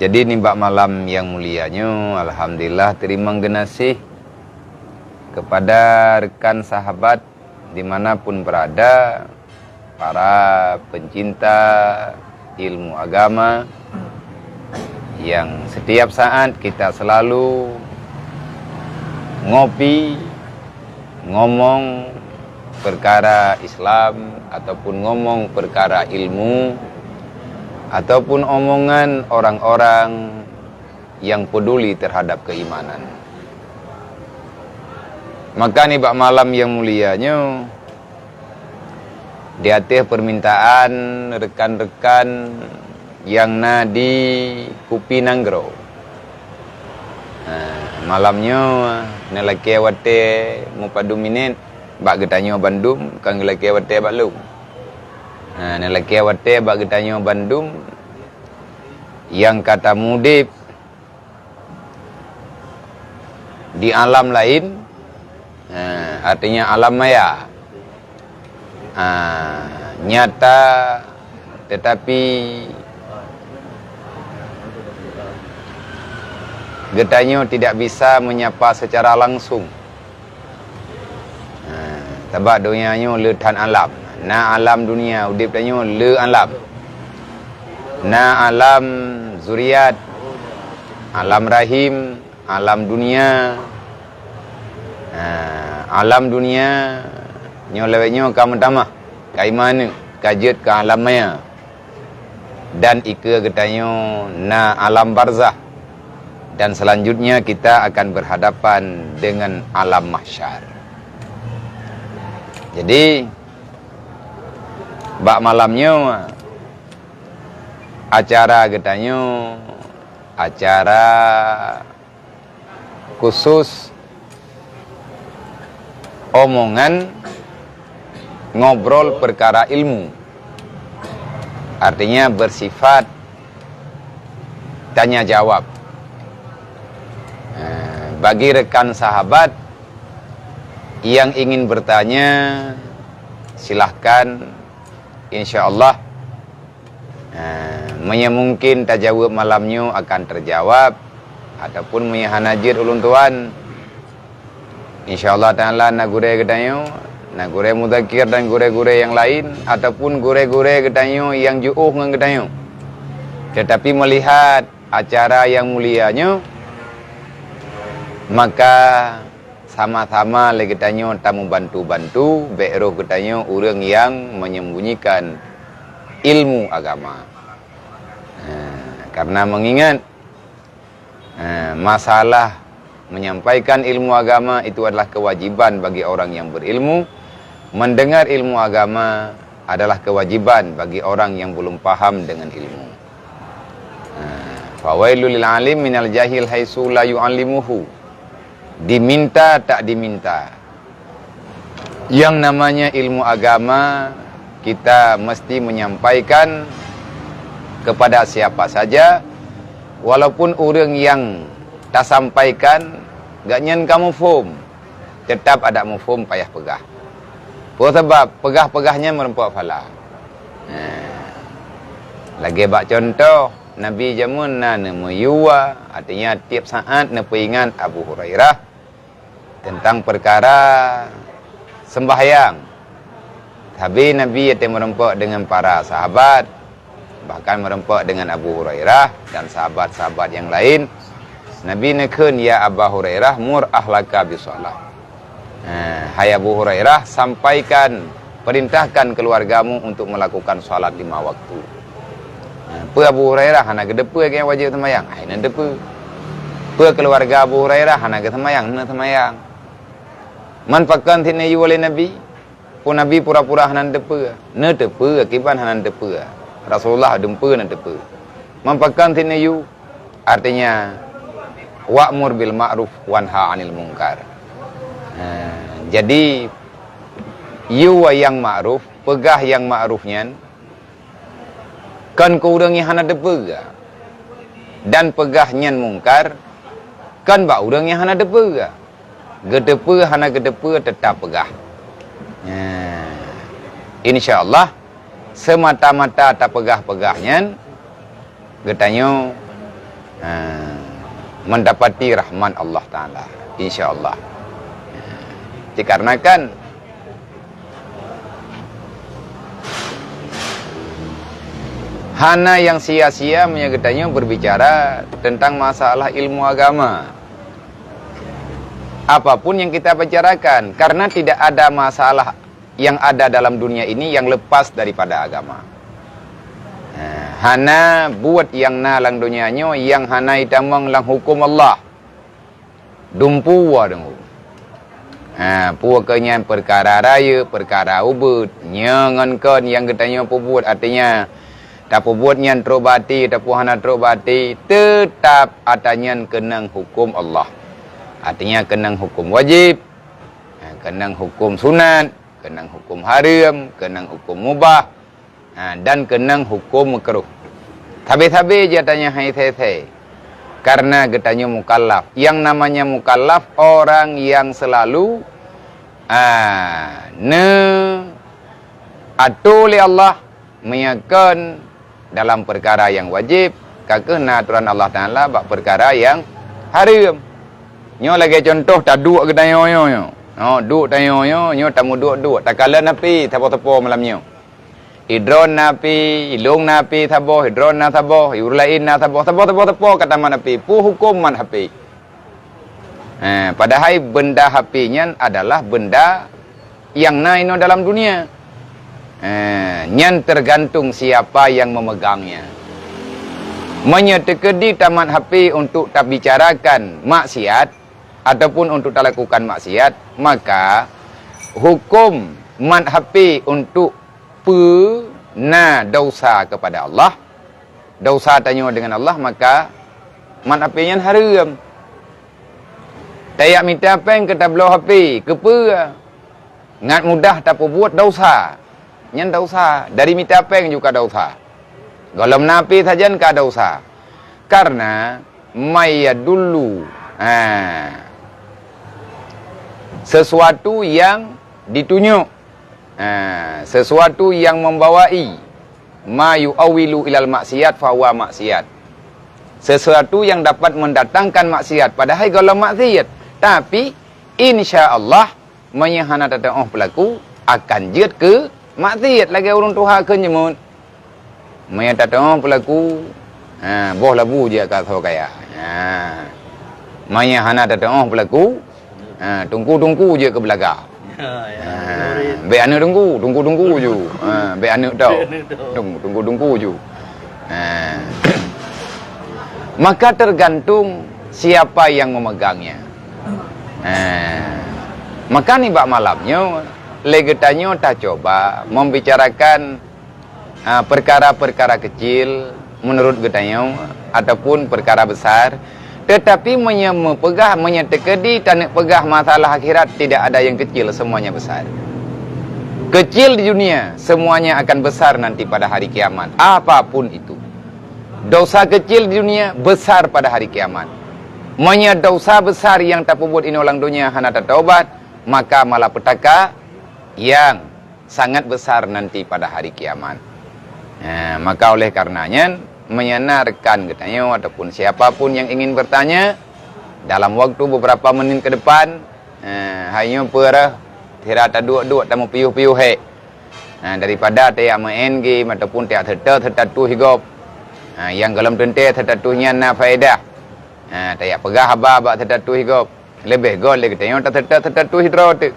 Jadi nimbak malam yang mulianya, alhamdulillah terima kasih kepada rekan sahabat dimanapun berada, para pencinta ilmu agama yang setiap saat kita selalu ngopi, ngomong perkara Islam ataupun ngomong perkara ilmu ataupun omongan orang-orang yang peduli terhadap keimanan. Maka nimbak malam yang mulianya, di atas permintaan rekan-rekan yang di Kupi Nanggro, malamnya nelaki wate mupadu minit bak getanyo Bandung kang laki wate balung. Nelaki wate bak getanyo Bandung yang kata mudip di alam lain, artinya alam maya, nyata tetapi getanyo tidak bisa menyapa secara langsung. Sebab dunianya letan alam. Na alam dunia udip tanyo le alam. Na alam zuriat, alam rahim, alam dunia. Alam dunia nyo lewetnyo kamu tamah kaimana kajet ke alam maya. Dan ika getanyo na alam barzah. Dan selanjutnya kita akan berhadapan dengan alam mahsyar. Jadi bak malamnya acara getanyo acara khusus omongan ngobrol perkara ilmu, artinya bersifat tanya jawab. Bagi rekan sahabat yang ingin bertanya, silahkan, insyaallah mungkin tajawab malamnya akan terjawab ataupun hanajir ulun tuan, insyaallah ta'ala na gure getanyo, na gure mudakir dan gure-gure yang lain ataupun gure-gure getanyo yang juuh ngan getanyo. Tetapi melihat acara yang mulianya, maka sama-sama lagi getanyo tamu bantu-bantu be'roh getanyo orang yang menyembunyikan ilmu agama. Karena mengingat masalah menyampaikan ilmu agama itu adalah kewajiban bagi orang yang berilmu. Mendengar ilmu agama adalah kewajiban bagi orang yang belum paham dengan ilmu. Fawailul lil alim minal jahil haitsu la yu'allimuhu. Diminta tak diminta. Yang namanya ilmu agama kita mesti menyampaikan kepada siapa saja, walaupun orang yang tak sampaikan gak nyen kamu faham, tetap ada mufhum payah pegah. Sebab pegah-pegahnya merempuk fala. Lagi bak contoh Nabi jamun na nemuyuwa, artinya tiap saat nepeingat Abu Hurairah tentang perkara sembahyang. Tapi Nabi itu merempuk dengan para sahabat, bahkan merempuk dengan Abu Hurairah dan sahabat-sahabat yang lain. Nabi nekun, ya Abu Hurairah mur ahlaka bisalah. Hai Abu Hurairah, sampaikan, perintahkan keluargamu untuk melakukan salat 5 waktu. Apa Abu Hurairah hana gedepa yang wajib semayang, hina depa. Apa keluarga Abu Hurairah hana ge semayang, hina semayang. Man pakan tine yu oleh Nabi, pun Nabi pura-pura hana depa, ne depa akiban hana depa. Rasulullah dempa na depa. Man pakan tine yu artinya wa'mur bil ma'ruf wanha 'anil munkar. Jadi yu yang ma'ruf, pegah yang ma'rufnya kan kurang yang hana depa dan pegahnya mungkar kan ba urang yang hana depa gedepa hana gedepa tetap pegah. Insyaallah semata-mata tak pegah-pegahnya getanyo mendapati rahmat Allah Ta'ala, insya-Allah. Dikarenakan hana yang sia-sia menyegedanya berbicara tentang masalah ilmu agama. Apapun yang kita bicarakan, karena tidak ada masalah yang ada dalam dunia ini yang lepas daripada agama. Hana buat yang na lang dunianya, yang hana itamang lang hukum Allah. Dumpu wa dengu. Puakanya perkara raya, perkara ubud, nyangankan yang katanya buat, artinya tak buat yang terobati, tak hana terobati, tetap atanya kenang hukum Allah. Artinya kenang hukum wajib, kenang hukum sunat, kenang hukum haram, kenang hukum mubah, dan kenang hukum makruh. Tabe-tabe je tanya hai the. Karena getanya mukallaf. Yang namanya mukallaf orang yang selalu atur oleh Allah menyakan dalam perkara yang wajib, kakena aturan Allah Taala bab perkara yang haram. Nyo lagi contoh tak duk ke tanya nyo. Duk tanya nyo tamu duk. Tak kala napi tapo-tapo malamnya. Hidron napi, ilung napi tabo, hidron na tabo, urlain na tabo kata man napi, pu hukum man hapi. Padahal benda hapinya adalah benda yang naino dalam dunia. Nyan tergantung siapa yang memegangnya. Menyetekedi taman hapi untuk tak bicarakan maksiat ataupun untuk tak lakukan maksiat, maka hukum man hapi untuk pena dosa kepada Allah, dosa tanya dengan Allah, maka man hapinya haram. Tayak minta peng ke tablo hapi, kepa ngat mudah tak buat dosa. Nyan dosa, dari minta peng juga dosa. Golom napi saja ka dosa. Karena maya dulu sesuatu yang ditunjuk, sesuatu yang membawai ma yu'awilu ilal maksiat fahuwa maksiat, sesuatu yang dapat mendatangkan maksiat, padahal kalau maksiat, tapi insya-Allah menyahana tata'ah pelaku akan jid ke maksiat lagi urung tuha ke nyemut maya tata'ah pelaku boh labu je kata kaya menyahana tata'ah pelaku tunggu je ke belakang. Be anu tunggu je. Be anu tau. Tunggu je. Maka tergantung siapa yang memegangnya. Maka ni bak malamnya legetanyo tak coba membicarakan perkara-perkara kecil menurut getanyo ataupun perkara besar, tetapi menyetekedi dan pegah masalah akhirat, tidak ada yang kecil, semuanya besar. Kecil di dunia, semuanya akan besar nanti pada hari kiamat. Apapun itu. Dosa kecil di dunia, besar pada hari kiamat. Dosa besar yang tak buat ini orang dunia hana taubat, maka malapetaka yang sangat besar nanti pada hari kiamat. Maka oleh karenanya menyenarkan katanya ataupun siapapun yang ingin bertanya dalam waktu beberapa menit ke depan, hanya perah tidak dua tamu piuh-piuh daripada tiak main game ataupun tiak tertatu higop yang dalam tente tertatunya na faedah, tiak pegah haba tertatu higop lebih gol lagi katanya tertatu hidrot.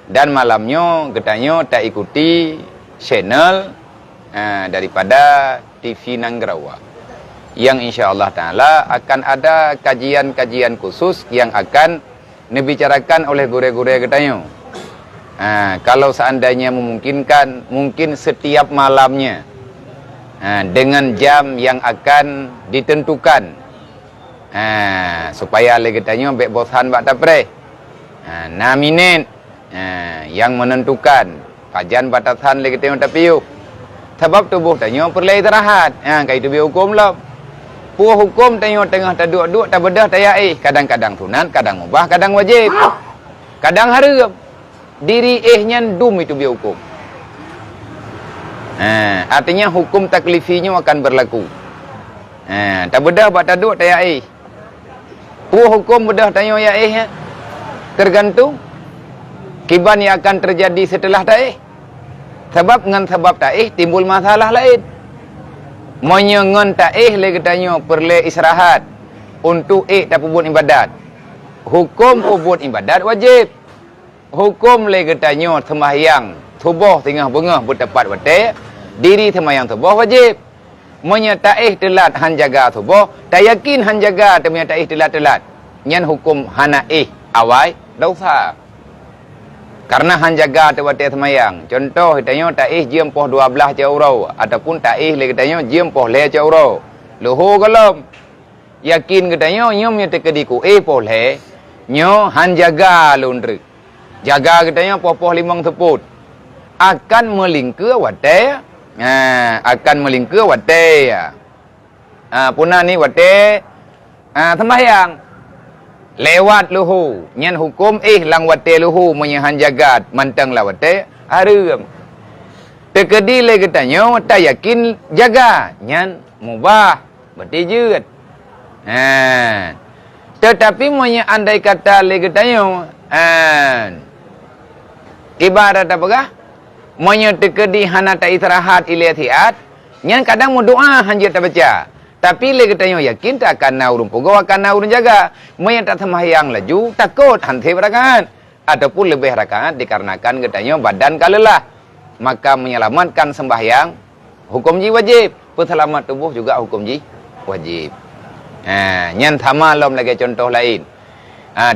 Dan malamnya katanya tak ikuti channel daripada TV Nanggarawa yang insya-Allah Ta'ala akan ada kajian-kajian khusus yang akan dibicarakan oleh guru-guru katanya. Kalau seandainya memungkinkan, mungkin setiap malamnya dengan jam yang akan ditentukan, supaya katanya bek bosan bak tapre 6 minit yang menentukan kajian batasan katanya tapiu. Sebab tubuh tanya perlu istirahat. Kai tu hukum lah. Puah hukum tanya tengah taduk-duk tak bedah tayak kadang-kadang sunat, kadang mubah, kadang wajib. Kadang haram. Diri dum itu hukum. Artinya hukum taklifinya akan berlaku. Tak bedah buat taduk tak yaih. Hukum bedah tanya yaih tergantung kiban yang akan terjadi setelah taih. Sebab dengan sebab taih timbul masalah lain. Menyengon taih lagi tanya perlu istirahat untuk tak buat ibadat. Hukum buat ibadat wajib. Hukum lagi tanya sembahyang subuh tengah bengah bertepat waktu diri sembahyang subuh wajib. Menyataih telat han jaga subuh, tak yakin han jaga tapi menyataih telat-telat. Nyan hukum hanaih awai dosa. Karena han jaga waktu sembahyang. Contoh tanya taih jam poh 12 caurau ataupun taih lagi tanya jam poh le caurau. Luhur kalam. Yakin katanya nyo menyata kediku poh le nyo han jaga lundri. Jaga katanya poh-poh limang teput. Akan melingkar waktu akan melingkar waktu punah ni waktu sembahyang lewat luhu nyan hukum lang waktu luhu menyahan jagat mantang lah waktu haram terkedi le katanya tak yakin jaga nyan mubah bertijut tetapi andai kata le katanya ibarat apakah terkedi hana tak istirahat ilatiat nyan kadang mau doa hanjir tak baca tapi le katanya yakin tak akan naurun pogo akan naurun jaga moyan tak sembahyang laju takut hante rakaat ataupun lebih rakaat dikarenakan katanya badan kalelah maka menyelamatkan sembahyang hukum ji wajib perselamat tubuh juga hukum ji wajib nyan sama lom lagi contoh lain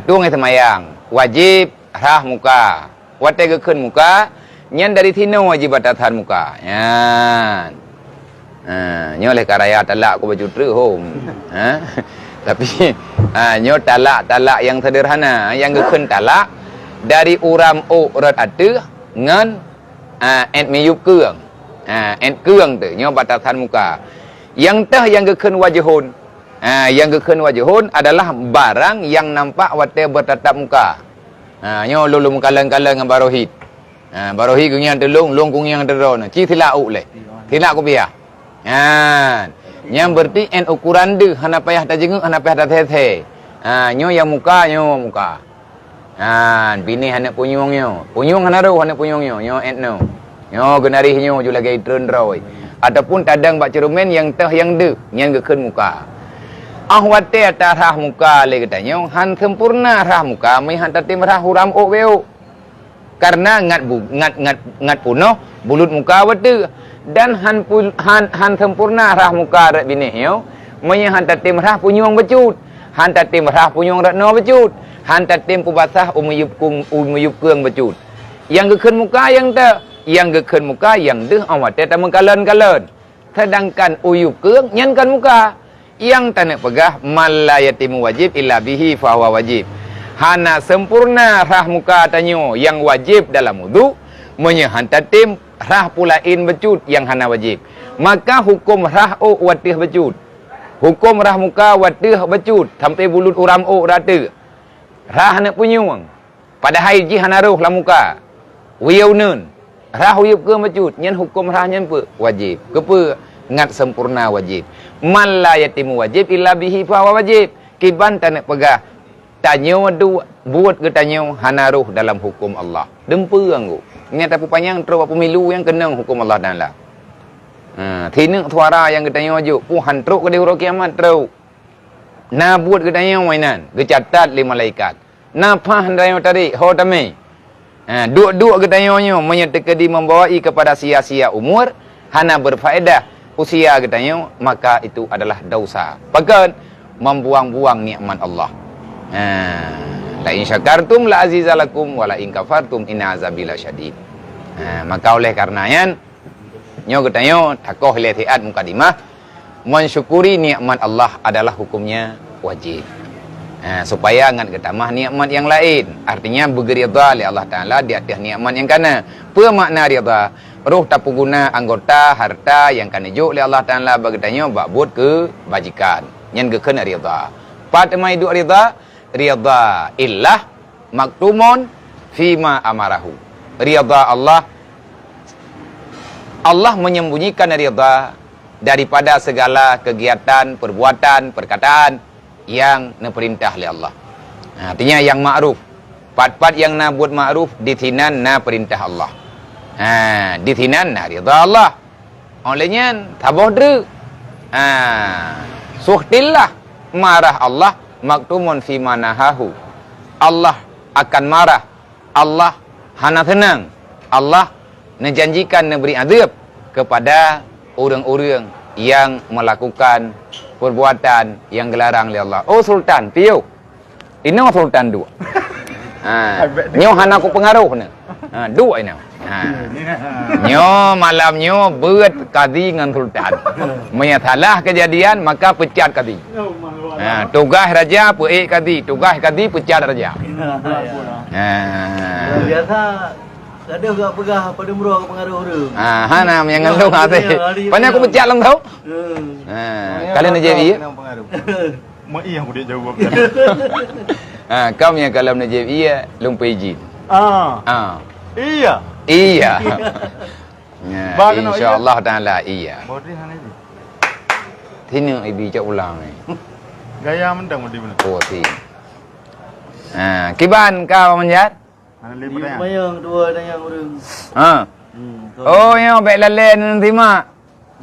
tuang sembahyang wajib rah muka wate ke keun muka nyan dari tino wajib batatan muka. Yan. Nyo oleh karaya talak ko baju home. Tapi nyo talak yang sederhana, yang gekun talak dari uram rat atu ngan ent meyup keung. Ent keung tu nyo batatan muka. Yang teh yang gekun wajhun. Yang gekun wajhun adalah barang yang nampak wate bertatap muka. Nyo lulu mukalang-kalang dengan barohid. Barohi kungian telung, long kungian teron. Ci tilak le. Tilak ko biar. Yang berarti en ukuran de hana payah ta jenguk, hana payah ta the. Nyo yang muka, nyo muka. Bini hana punyung nyo. Punyung hana ro hana punyung nyo, nyo en no. Nyo genarih nyo ju lagi tren roi. Ataupun tadang bak cerumen yang teh yang de, nyan gekeun muka. Ahwate atarah muka le katanya, han sempurna rah muka, mai han tatim rah huram weu. Karena ngat punoh bulut muka watu dan han sempurna rah muka rat binih yo monya han tatim rah punyung becut han tatim rah punyung rat no becut han tatim ku basah umuyup keung becut yang gekeun muka yang gekeun muka yang deuh awat ta mengkalen-kalen sedangkan uyup keung nyankan muka yang tanek pegah malayatimu wajib illa bihi fa huwa wajib. Hana sempurna rah muka tanyo yang wajib dalam wudu menyahan tatim rah pulain becut yang hana wajib maka hukum rah watih becut hukum rah muka watih becut sampai bulut uram rata rah nak punyung pada haiji hana roh lah muka wiyaunun rah uyup ke becut nyen hukum rah nyen pe wajib kepe ngat sempurna wajib man la yatimu wajib illa bihi fa wajib kiban tanek pegah tanyo buat ke tanyo hanaruh dalam hukum Allah. Dempeng ku. Ini tapi panjang terus pemilu yang kenang hukum Allah dan lah. Thinu suara yang kita nyoju pu hantruk ke di huruf kiamat terus. Na buat ke tanyo mainan, gecatat li malaikat. Na pah tanyo tadi ho tami. Duk ke tanyo nyo menyetekedi membawai kepada sia-sia umur hana berfaedah usia ke tanyo maka itu adalah dosa. Bahkan membuang-buang nikmat Allah. La in syakartum la azizalakum wa la in kafartum inna azabi lasyadid. Maka oleh karenanya nyo getanyo takoh letiat mukadimah mensyukuri nikmat Allah adalah hukumnya wajib. Supaya ngan ketamah nikmat yang lain. Artinya berridha li Allah Taala di atas nikmat yang kana. Apa makna ridha? Roh tak guna anggota harta yang kana juk li Allah Taala bagetanyo buat ke bajikan. Nyen gekeun ridha. Pat mai duk ridha ridha illah maktumun fima amarahu. Ridha Allah menyembunyikan ridha daripada segala kegiatan, perbuatan, perkataan yang diperintah oleh Allah. Artinya yang ma'ruf. Pat-pat yang nak buat ma'ruf ditinan na perintah Allah. Ditinan na ridha Allah. Olehnya tabah dru. Suhtillah marah Allah maktumun fi manahahu. Allah akan marah. Allah hana tenang. Allah menjanjikan memberi azab kepada orang-orang yang melakukan perbuatan yang dilarang oleh Allah. Oh Sultan, piu. Ini Sultan dua. Nyo hana aku pengaruh ni. Dua ini. Nyo malamnya buat kadi dengan Sultan. Menyalah kejadian maka pecat kadi. Tugas raja puik kadi, tugas kadi pecat raja. Biasa ada juga pegah pada murah ke pengaruh orang. Hana yang ngandung hati. Banyak aku pecat lang tau. Kalian aja dia. Mak iya aku dia jawab. Kau yang kalau najib iya lupa izin. Iya. Iya. InsyaAllah ta'ala iya. Bodri hana ini. Tini ibi cak ulang ni. Gaya mendang bodri mana? Oh ti. Kiban kau menjat? Hana lepas dah. Mayang dua dan yang orang. Oh ya baik lalen nanti mak.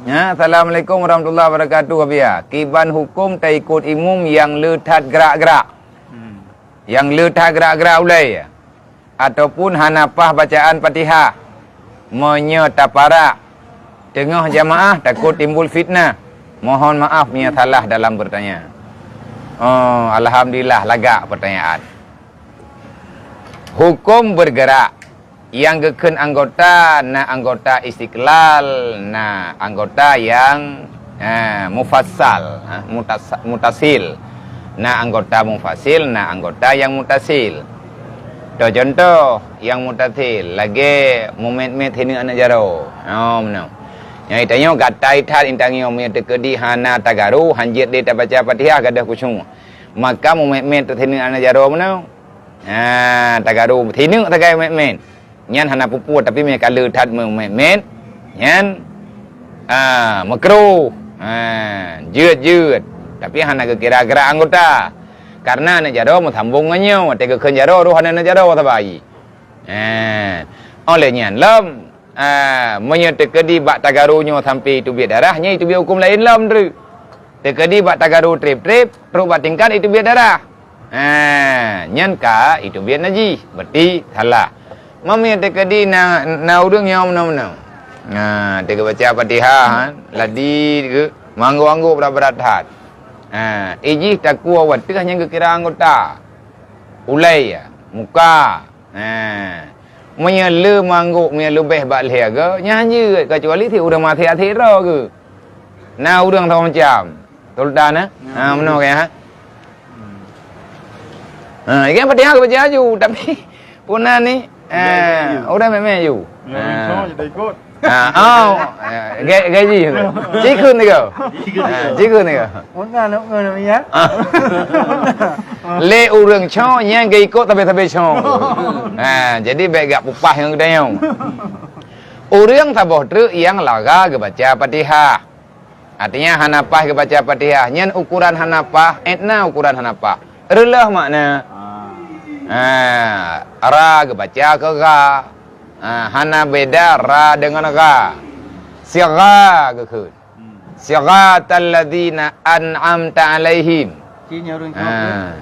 Assalamualaikum warahmatullahi wabarakatuh Habia. Kiban hukum tak ikut imum yang letat gerak-gerak. Yang letak gerak-gerak ulai ataupun hanapah bacaan Fatihah menyetaparak tengah jamaah takut timbul fitnah. Mohon maaf punya salah dalam bertanya. Oh, alhamdulillah lagak pertanyaan. Hukum bergerak yang geken anggota anggota istiqlal anggota yang mufassal mutasil anggota mufasil anggota yang mutasil. Contoh yang mutasil lagi moment ini anak jaro. Mana? Yang itanya gatai tat intangi omnya tekedi hana tagaru hanjit dia baca Fatihah gadah kusung. Maka moment ini anak jaro mana? Tagaru tinu tagai moment. Nyan hana pupu tapi me kala tat moment. Nyan makruh. Jeut tapi hana kira-kira anggota. Karena nak jaro sambungannya, tega ken jaro roh hana nak jaro tabai. Olehnya lam menyetekedi bak tagarunya sampai itu biar darahnya itu biar hukum lain lam dru. Tekedi bak tagaru trip-trip terus bak tingkat itu biar darah. Nyan ka itu biar najis, berarti salah. Mami tekedi na urang yang mana-mana. Tega baca Fatihah ladi ke manggu-anggu berat-berat hat. Ijih takua watih yang kira anggota ulai muka menyelu mangguk menyelu beh bak leh ke nyanyi kecuali ti urang mati athira ke na urang tahu macam Sultan mana ke ikan Fatihah ke baca aju tapi puna ni urang memang aju Jadi ikut. Gaji Cikun ni kau Cikun ni kau Nak ya. Le urang cho yang gay ikut tapi cho. Jadi baik gak pupah yang kedayang. Urang tabah truk yang laga ke baca Fatihah. Artinya hanapah ke baca Fatihah. Nyan ukuran hanapah, etna ukuran hanapah. Relah makna. Ra ke baca ke ga. Hana beda ra dengan ra. Siga ke kun. Siratal ladzina an'amta alaihim. Cina orang kafir.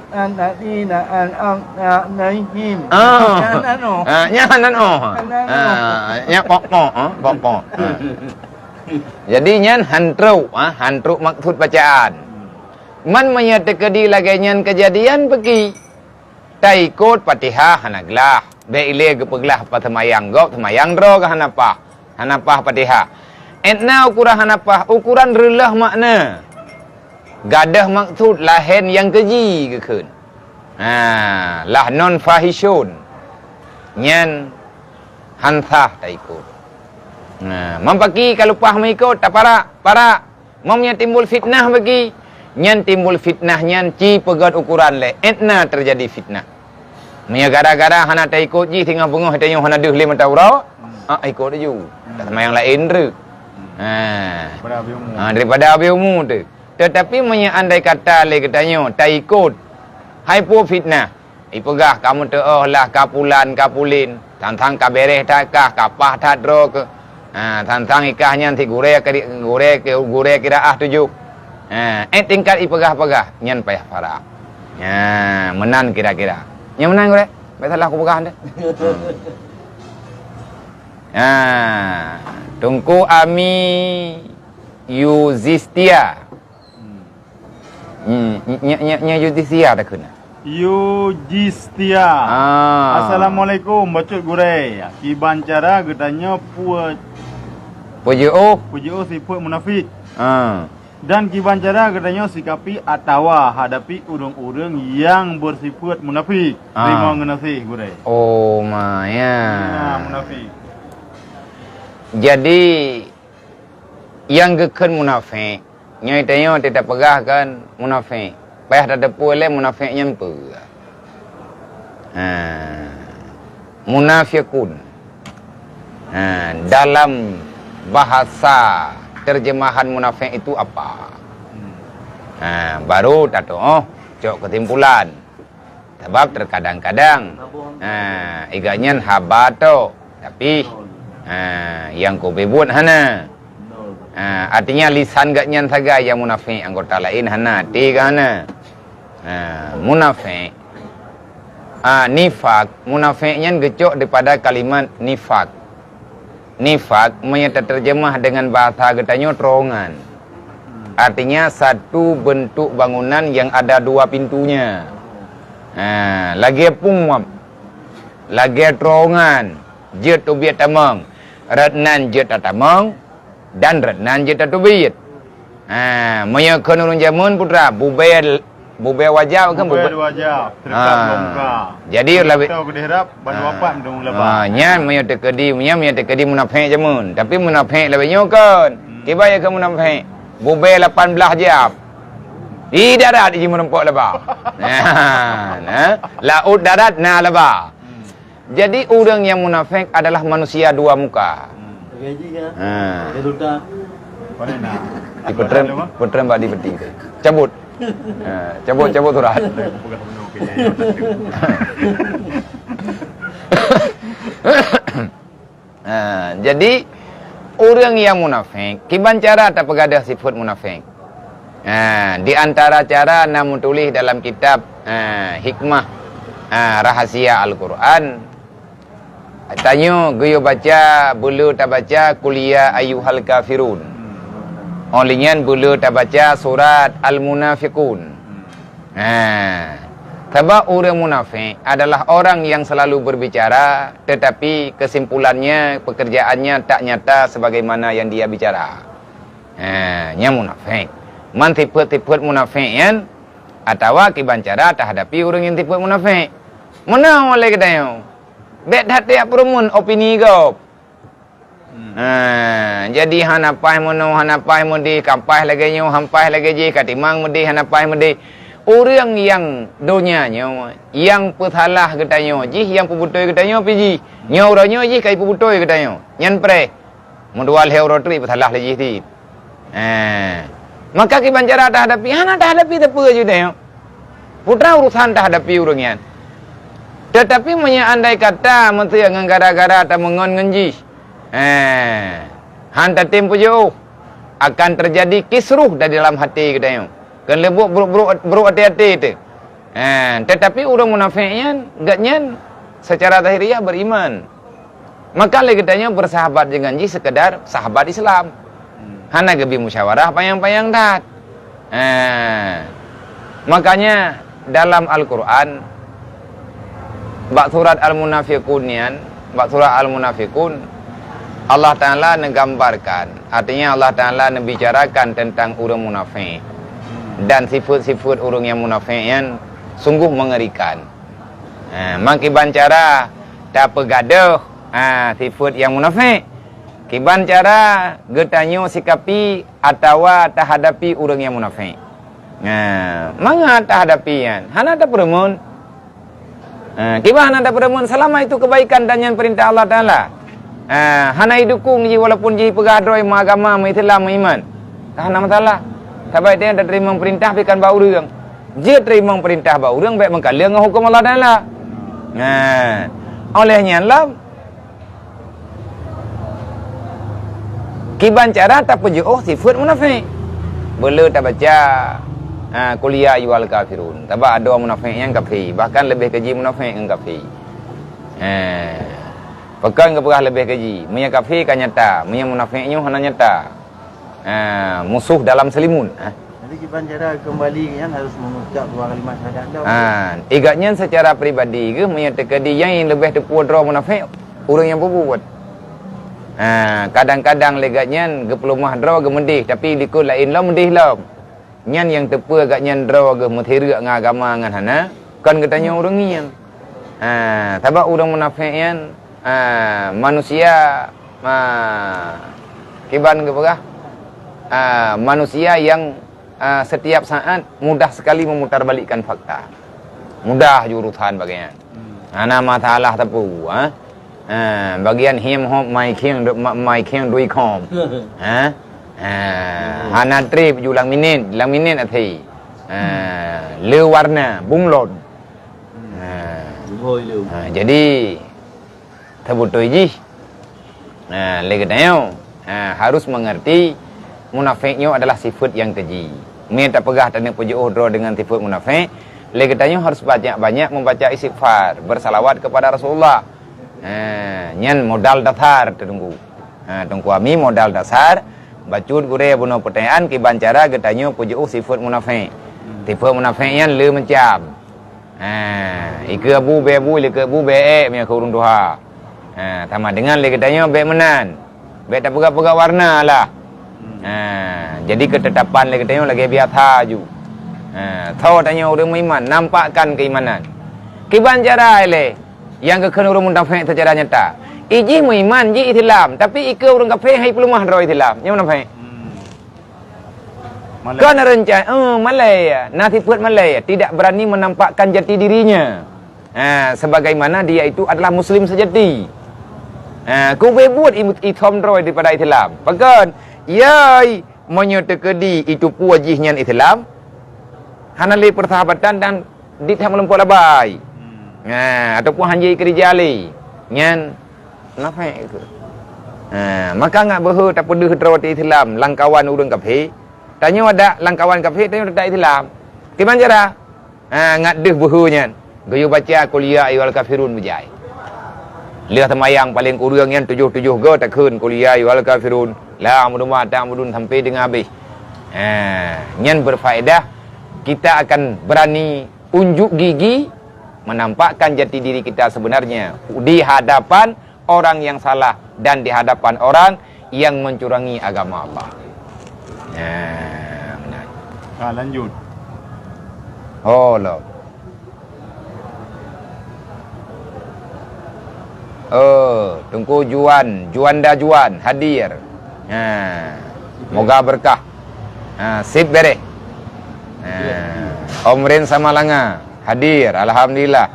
Alladzina an'amta alaihim. Nya pok. Jadi nyan hantruk maksud bacaan. Man menyetekedi lagi nyan kejadian pergi. Taikut Fatihah hanaglah. Beile ke peglah patamayang gok tamayang dro ke hanapah Fatihah. Etna ukuran hanapah ukuran relah makna. Gadah maksud lahen yang keji ke kun. Lah non fahishun. Nyan hansah tak ikut. Mampaki kalau pah mengikut tak para. Mamnya timbul fitnah bagi. Nyan timbul fitnah nyan ci pegat ukuran le. Etna terjadi fitnah. Mia gara-gara hana tak ikut ji tinggal bengah tanya hana deh lima tahu ikut je. Tak sama yang lain tu. Pada habis umur. Daripada habis umur tu. Tetapi andai kata le katanya tak ikut. Hai pu fitnah. Ipegah kamu tu lah kapulan kapulin. Tantang kabereh tak kah kapah tak dro ke. Tantang ikahnya nanti gure kira tujuh. Tingkat ipegah-pegah nyan payah farak. Menan kira-kira. Yang menang gure? Baik salah aku pegah anda. Tungku ami Yuzistia. Nya Yuzistia dah kena. Yujistia. Assalamualaikum bacut gurei. Kiban cara getanya pujo sifat munafik. Dan kiban cara katanya sikapi atawa hadapi urang-urang yang bersifat munafik. Terima ngenasih gurei. Oh maya. Munafik. Jadi yang geken munafik, nyai tanya tidak pegahkan munafik. Payah tak depu le munafik nyampu. Munafiqun. Dalam bahasa terjemahan munafik itu apa? Baru tak tahu cok kesimpulan. Sebab terkadang-kadang iganya habato tapi yang kau bebut hana. Artinya lisan gaknya saga yang munafik, anggota lain hana tiga hana. Munafik nifak, munafiknya gecok daripada kalimat nifak. Nifak terjemah dengan bahasa getanya terowongan. Artinya satu bentuk bangunan yang ada dua pintunya. Lagi pungwam, lagi terowongan, jet ubiat tamang, ratnan jet tamang, dan ratnan jet tubiat. Maya kenurun jamun putra bubel wajah kan bubel wajah terdekat muka. Jadi lebih tahu kedirap ban wapat dong lebar. Nya maya tekedi munafik jamun, tapi munafik lebih nyokan. Tiba ya ke munafik. Bubel 18 jam. Di darat di merempok lebar. Laut darat na lebar. Jadi orang yang munafik adalah manusia dua muka. Gaji kan? Resulta. Mana nak? Dipetren mbak di peti. Cabut. Cabut surat. Jadi orang yang munafik, kiban cara tak pegadah sifat munafik. Di antara cara namun tulis dalam kitab hikmah rahasia Al-Quran. Tanya goyo baca, bulu tak baca kuliah ayyuhal kafirun. Olingan bulu tak baca surat Al-Munafiqun. Sebab orang munafik adalah orang yang selalu berbicara tetapi kesimpulannya, pekerjaannya tak nyata sebagaimana yang dia bicara. Nya munafik. Man tipe-tipe munafik kan? Atau kiban cara tak hadapi orang yang tipe munafik. Mana oleh katanya? Bet hati perumun opini kau. Jadi hanapai mudi kampai lagi nyo hampai lagi je katimang mudi hanapai mudi. Orang yang donyanya yang pethalah katanya ji yang pebutoi katanya piji. Nyo orangnya ji kai pebutoi katanya. Nyan pre. Mundual he rotri pethalah lagi ti. Maka kiban cara tak hadapi hana tak hadapi tepu je tanya. Putra urusan tak hadapi orangnya. Tetapi andai kata menteri yang gara-gara tak mengon ngenji. Hantar tempo jauh akan terjadi kisruh di dalam hati katanya. Kan lebuk buruk hati-hati itu. Tetapi orang munafiknya gatnya secara zahiriah beriman. Maka lagi katanya bersahabat dengan ji sekedar sahabat Islam. Hana gebi musyawarah payang-payang dat. Makanya dalam Al-Quran bak surat Al-Munafiqun Allah Ta'ala menggambarkan, artinya Allah Ta'ala membicarakan tentang orang munafik dan sifat-sifat orang yang munafik yang sungguh mengerikan. Makiban cara tak pegaduh sifat yang munafik, kiban cara getanyo sikapi atau tak hadapi orang yang munafik. Manga tak hadapi yan, hana tak peremun. Kiba hana tak peremun selama itu kebaikan dan yang perintah Allah Ta'ala. Hanai dukung je walaupun je pegadroi agama Islam iman. Tak ada masalah. Sebab dia dah terima perintah bikan bau urang. Dia terima perintah bau urang baik mengkalia dengan hukum Allah Taala. Olehnya lah kiban cara tak pujuh sifat munafik. Boleh tak baca kuliah yual kafirun. Sebab ada orang munafik yang kafir, bahkan lebih keji munafik yang kafir. Pekan ke lebih keji. Punya kafir kan nyata, punya munafiknya hanya nyata. Musuh dalam selimun. Jadi kiban cara kembali yang harus mengucap dua kalimat syahadat. Igaknya secara peribadi ke menyatakan dia yang lebih tepuh draw munafik orang yang berbuat. Kadang-kadang legatnya ke pelumah draw ke mendih tapi likut lain lah mendih lah. Nyan yang tepuh agaknya draw ke mutirak dengan agama dengan hana kan katanya orang yang. Sebab orang munafik yang manusia kiban ke berah? Manusia yang setiap saat mudah sekali memutarbalikkan fakta. Mudah jurusan bagian. Nama salah tepu. Bagian him hop my king dui kom. Hana trip julang minit athi. Leu warna bunglon. Jadi terbutuh ji. Legatnya harus mengerti munafiknya adalah sifat yang keji. Mereka tak pegah tak nak pujuk draw dengan sifat munafik. Legatnya harus banyak membaca istighfar, bersalawat kepada Rasulullah. Nyan modal dasar tunggu. Tunggu kami modal dasar. Bacut gure bunuh pertanyaan kiban cara getanya pujuk sifat munafik. Sifat munafik yang le macam. Ika abu bebu le ke abu be punya kurung doha. Sama dengan legatnya be menan. Be tak pegah-pegah warna lah. Jadi ketetapan lagi tanya lagi biasa ju. Tahu tanya orang beriman nampakkan keimanan. Kiban cara ele yang kekena orang munafik secara nyata. Iji beriman ji Islam tapi ika orang kafir hai pelumah dro Islam. Yang munafik. Kan rencana Malaya, nasifat Malaya tidak berani menampakkan jati dirinya. Sebagaimana dia itu adalah muslim sejati. Ku buat itom dro daripada Islam. Bahkan yai menyertakedi itu wajihnya Islam hanali persahabatan dan ditah melempur labai ataupun hanji kerjali nyan nafai itu maka ngak behu tak pedih terwati Islam langkawan urang kafir tanya ada langkawan kafir tanya ada Islam gimana cara ngak deh behu nyan gayu baca kuliah ayyuhal kafirun bujai lihat semayang paling urang yang 7 go tak kun kuliah ayyuhal kafirun la amudumah ta'amudun sampai dengan habis. Nyan berfaedah kita akan berani unjuk gigi menampakkan jati diri kita sebenarnya di hadapan orang yang salah dan di hadapan orang yang mencurangi agama Allah. Lanjut. Oh loh. Tunggu juanda hadir. Moga berkah. Sip bere. Om Rin sama Langa hadir. Alhamdulillah.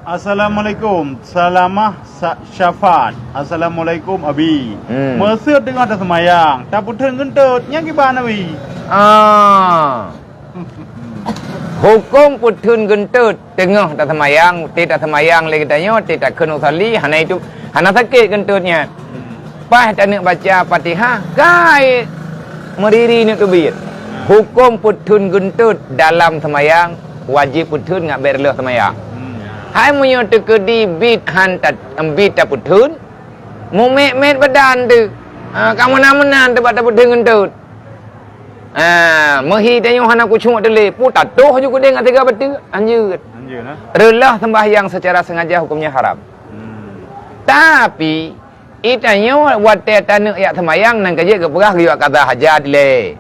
Assalamualaikum. Salamah syafaat. Assalamualaikum Abi. Mesir tengah dah semayang. Tak putih gentut. Yang gimana Abi? Hukum putih gentut tengah dah semayang. Tidak semayang lagi tanya. Tidak kena usali. Hana sakit gentutnya. Pas tak nak baca Fatihah, kai meriri nak tubir. Hukum putun gentut dalam semayang wajib putun ngak berlah semayang. Hai munyo tekedi bit hantat bit ta putun. Mumek-mek badan tu. Kamu namenan tu bata putun gentut. Mehi tanya hana kucung tele, putat toh juga dia ngak tiga batu anjur. Anjur nah. Relah sembahyang secara sengaja hukumnya haram. Tapi itanya wate tanuk yak semayang nang kaje ke perah riwak kata hajat le.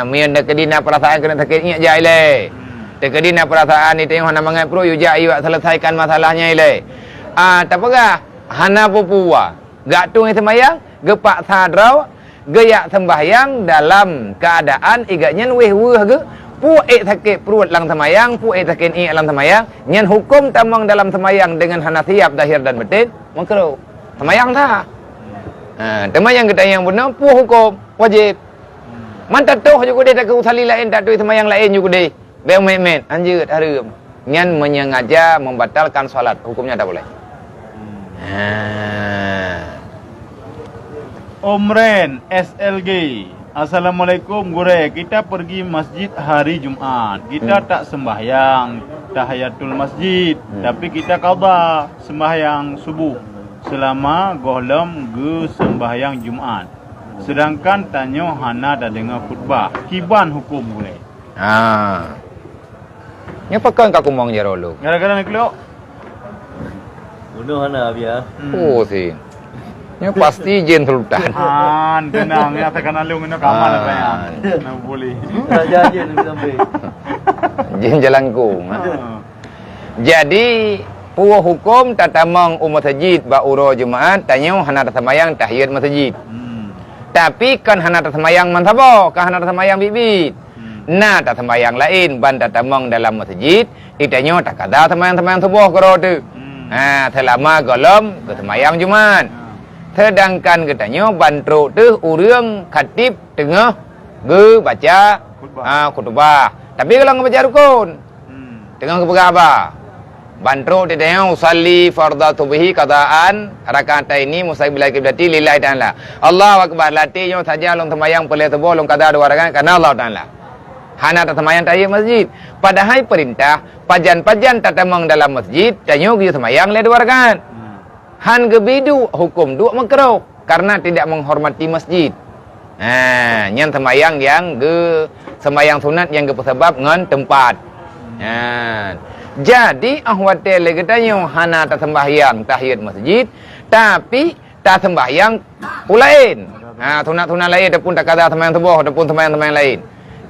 Mian dak kedina perasaan kena sakit ingat jai le. Dak kedina perasaan ni tengok hana mangai pro yu jai wak selesaikan masalahnya le. Tak perah hana pupua. Gak tu semayang gepak sadrau geyak sembahyang dalam keadaan igaknya weh-weh ge puek sakit perut lang semayang, puek sakit i alam semayang, nyan hukum tamang dalam semayang dengan hana siap zahir dan batin, makruh. Semayang tak? Semayang kita yang benar, puh hukum, wajib. Man tak tahu juga dia tak usali lain, tak tahu semayang lain juga dia. Biar main-main, anjir, harum. Nyan menyengaja membatalkan solat, hukumnya tak boleh. Omren SLG. Assalamualaikum Gure, kita pergi masjid hari Jumat. Kita tak sembahyang tahiyatul masjid, tapi kita qada sembahyang subuh selama golem ge sembahyang Jumat. Sedangkan tanya hana dah dengar khutbah. Kiban hukum Gure. Nya pakai kau kumang jaro lu. Gara-gara nak keluar. Bunuh hana biar. Oh sih. Nya pasti jin sultan. Tenang ya, tekan alung ini kaman apa ya? Nak boleh. Raja je nak sampai. Jin jelangkung. Jadi puah hukum tatamang umat masjid ba uro Jumaat tanya hana semayang tahiyat masjid. Tapi kan hana semayang mansabo, kan hana semayang bibit. Nah tak semayang lain ban tatamang dalam masjid, itanya tak ada semayang subuh karo tu. Selama golom ke semayang Jumaat. Sedangkan katanya bantro tu urang khatib tengah ge baca khutbah. Tapi kalau baca rukun tengah ke apa? Bantro dia tengah usalli fardhu subhi qadaan rakataini musabbil qiblati lillahi ta'ala. Allahu akbar latinya saja long semayang pele subuh long qada dua rakaat karena Allah Ta'ala. Hana tak semayang tahiyat masjid. Padahal perintah pajan-pajan tatamang dalam masjid tanya dia semayang le dua rakaat. Han gebidu hukum dua makruh karena tidak menghormati masjid. Nyan semayang yang semayang sunat yang sebab ngan tempat. Jadi ahwate le katanya hana tak sembahyang tahiyat masjid tapi tak sembahyang lain. Sunat-sunat lain ataupun tak ada sembahyang subuh ataupun sembahyang lain.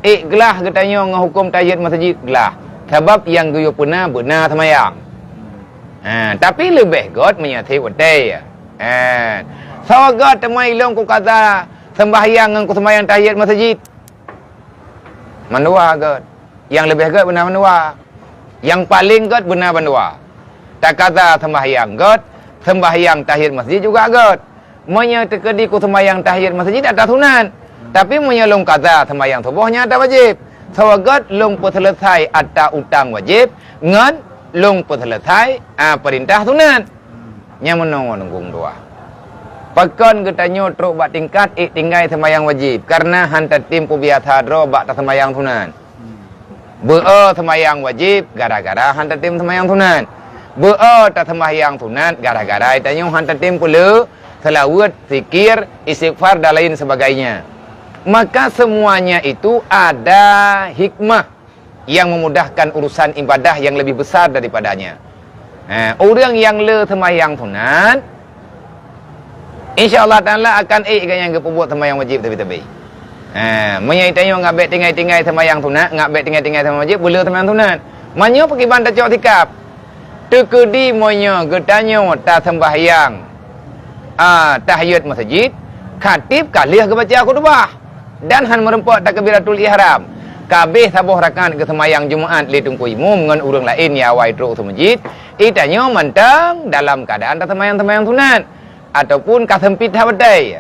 Gelah katanya ngahukum tahiyat masjid gelah. Sebab yang guyo benar sembahyang. Tapi lebih god menyati wadai. So god temai long ku kata sembahyang ngku sembahyang tahiyat masjid. Menua god. Yang lebih god benar menua. Yang paling god benar menua. Tak kata sembahyang god, sembahyang tahiyat masjid juga god. Menyati kedi ku sembahyang tahiyat masjid ada sunat. Tapi menyelong kata sembahyang subuhnya ada wajib. So god long selesai ada utang wajib ngan long selesai perintah sunat. Nya menunggu dua. Pakon katanya truk bak tingkat tinggai sembahyang wajib karena hantar timpu biasa dro bak sembahyang sunat. Sembahyang wajib gara-gara hantar tim sembahyang sunat. Tak sembahyang sunat gara-gara tanya hantar tim pula selawat, zikir, istighfar dan lain sebagainya. Maka semuanya itu ada hikmah yang memudahkan urusan ibadah yang lebih besar daripadanya. Orang yang le sembahyang sunat, insya-Allah Taala akan yang kebuat sembahyang wajib tepi-tepi. Menyaitanya ngabek tinggai-tinggai sembahyang sunat, ngabek tinggai-tinggai sembahyang wajib, boleh sembahyang sunat. Manyo pergi bantai cok tikap. Tekedi monya getanya tak sembahyang tahiyat masjid, khatib kalih ke baca khutbah dan han merempak takbiratul ihram. Kabeh sabuh rakaat ke semayang Jumaat li tungku imam dengan urang lain ya awai truk ke masjid, itanya mantang dalam keadaan tak semayang sunat ataupun kasempit hawadai.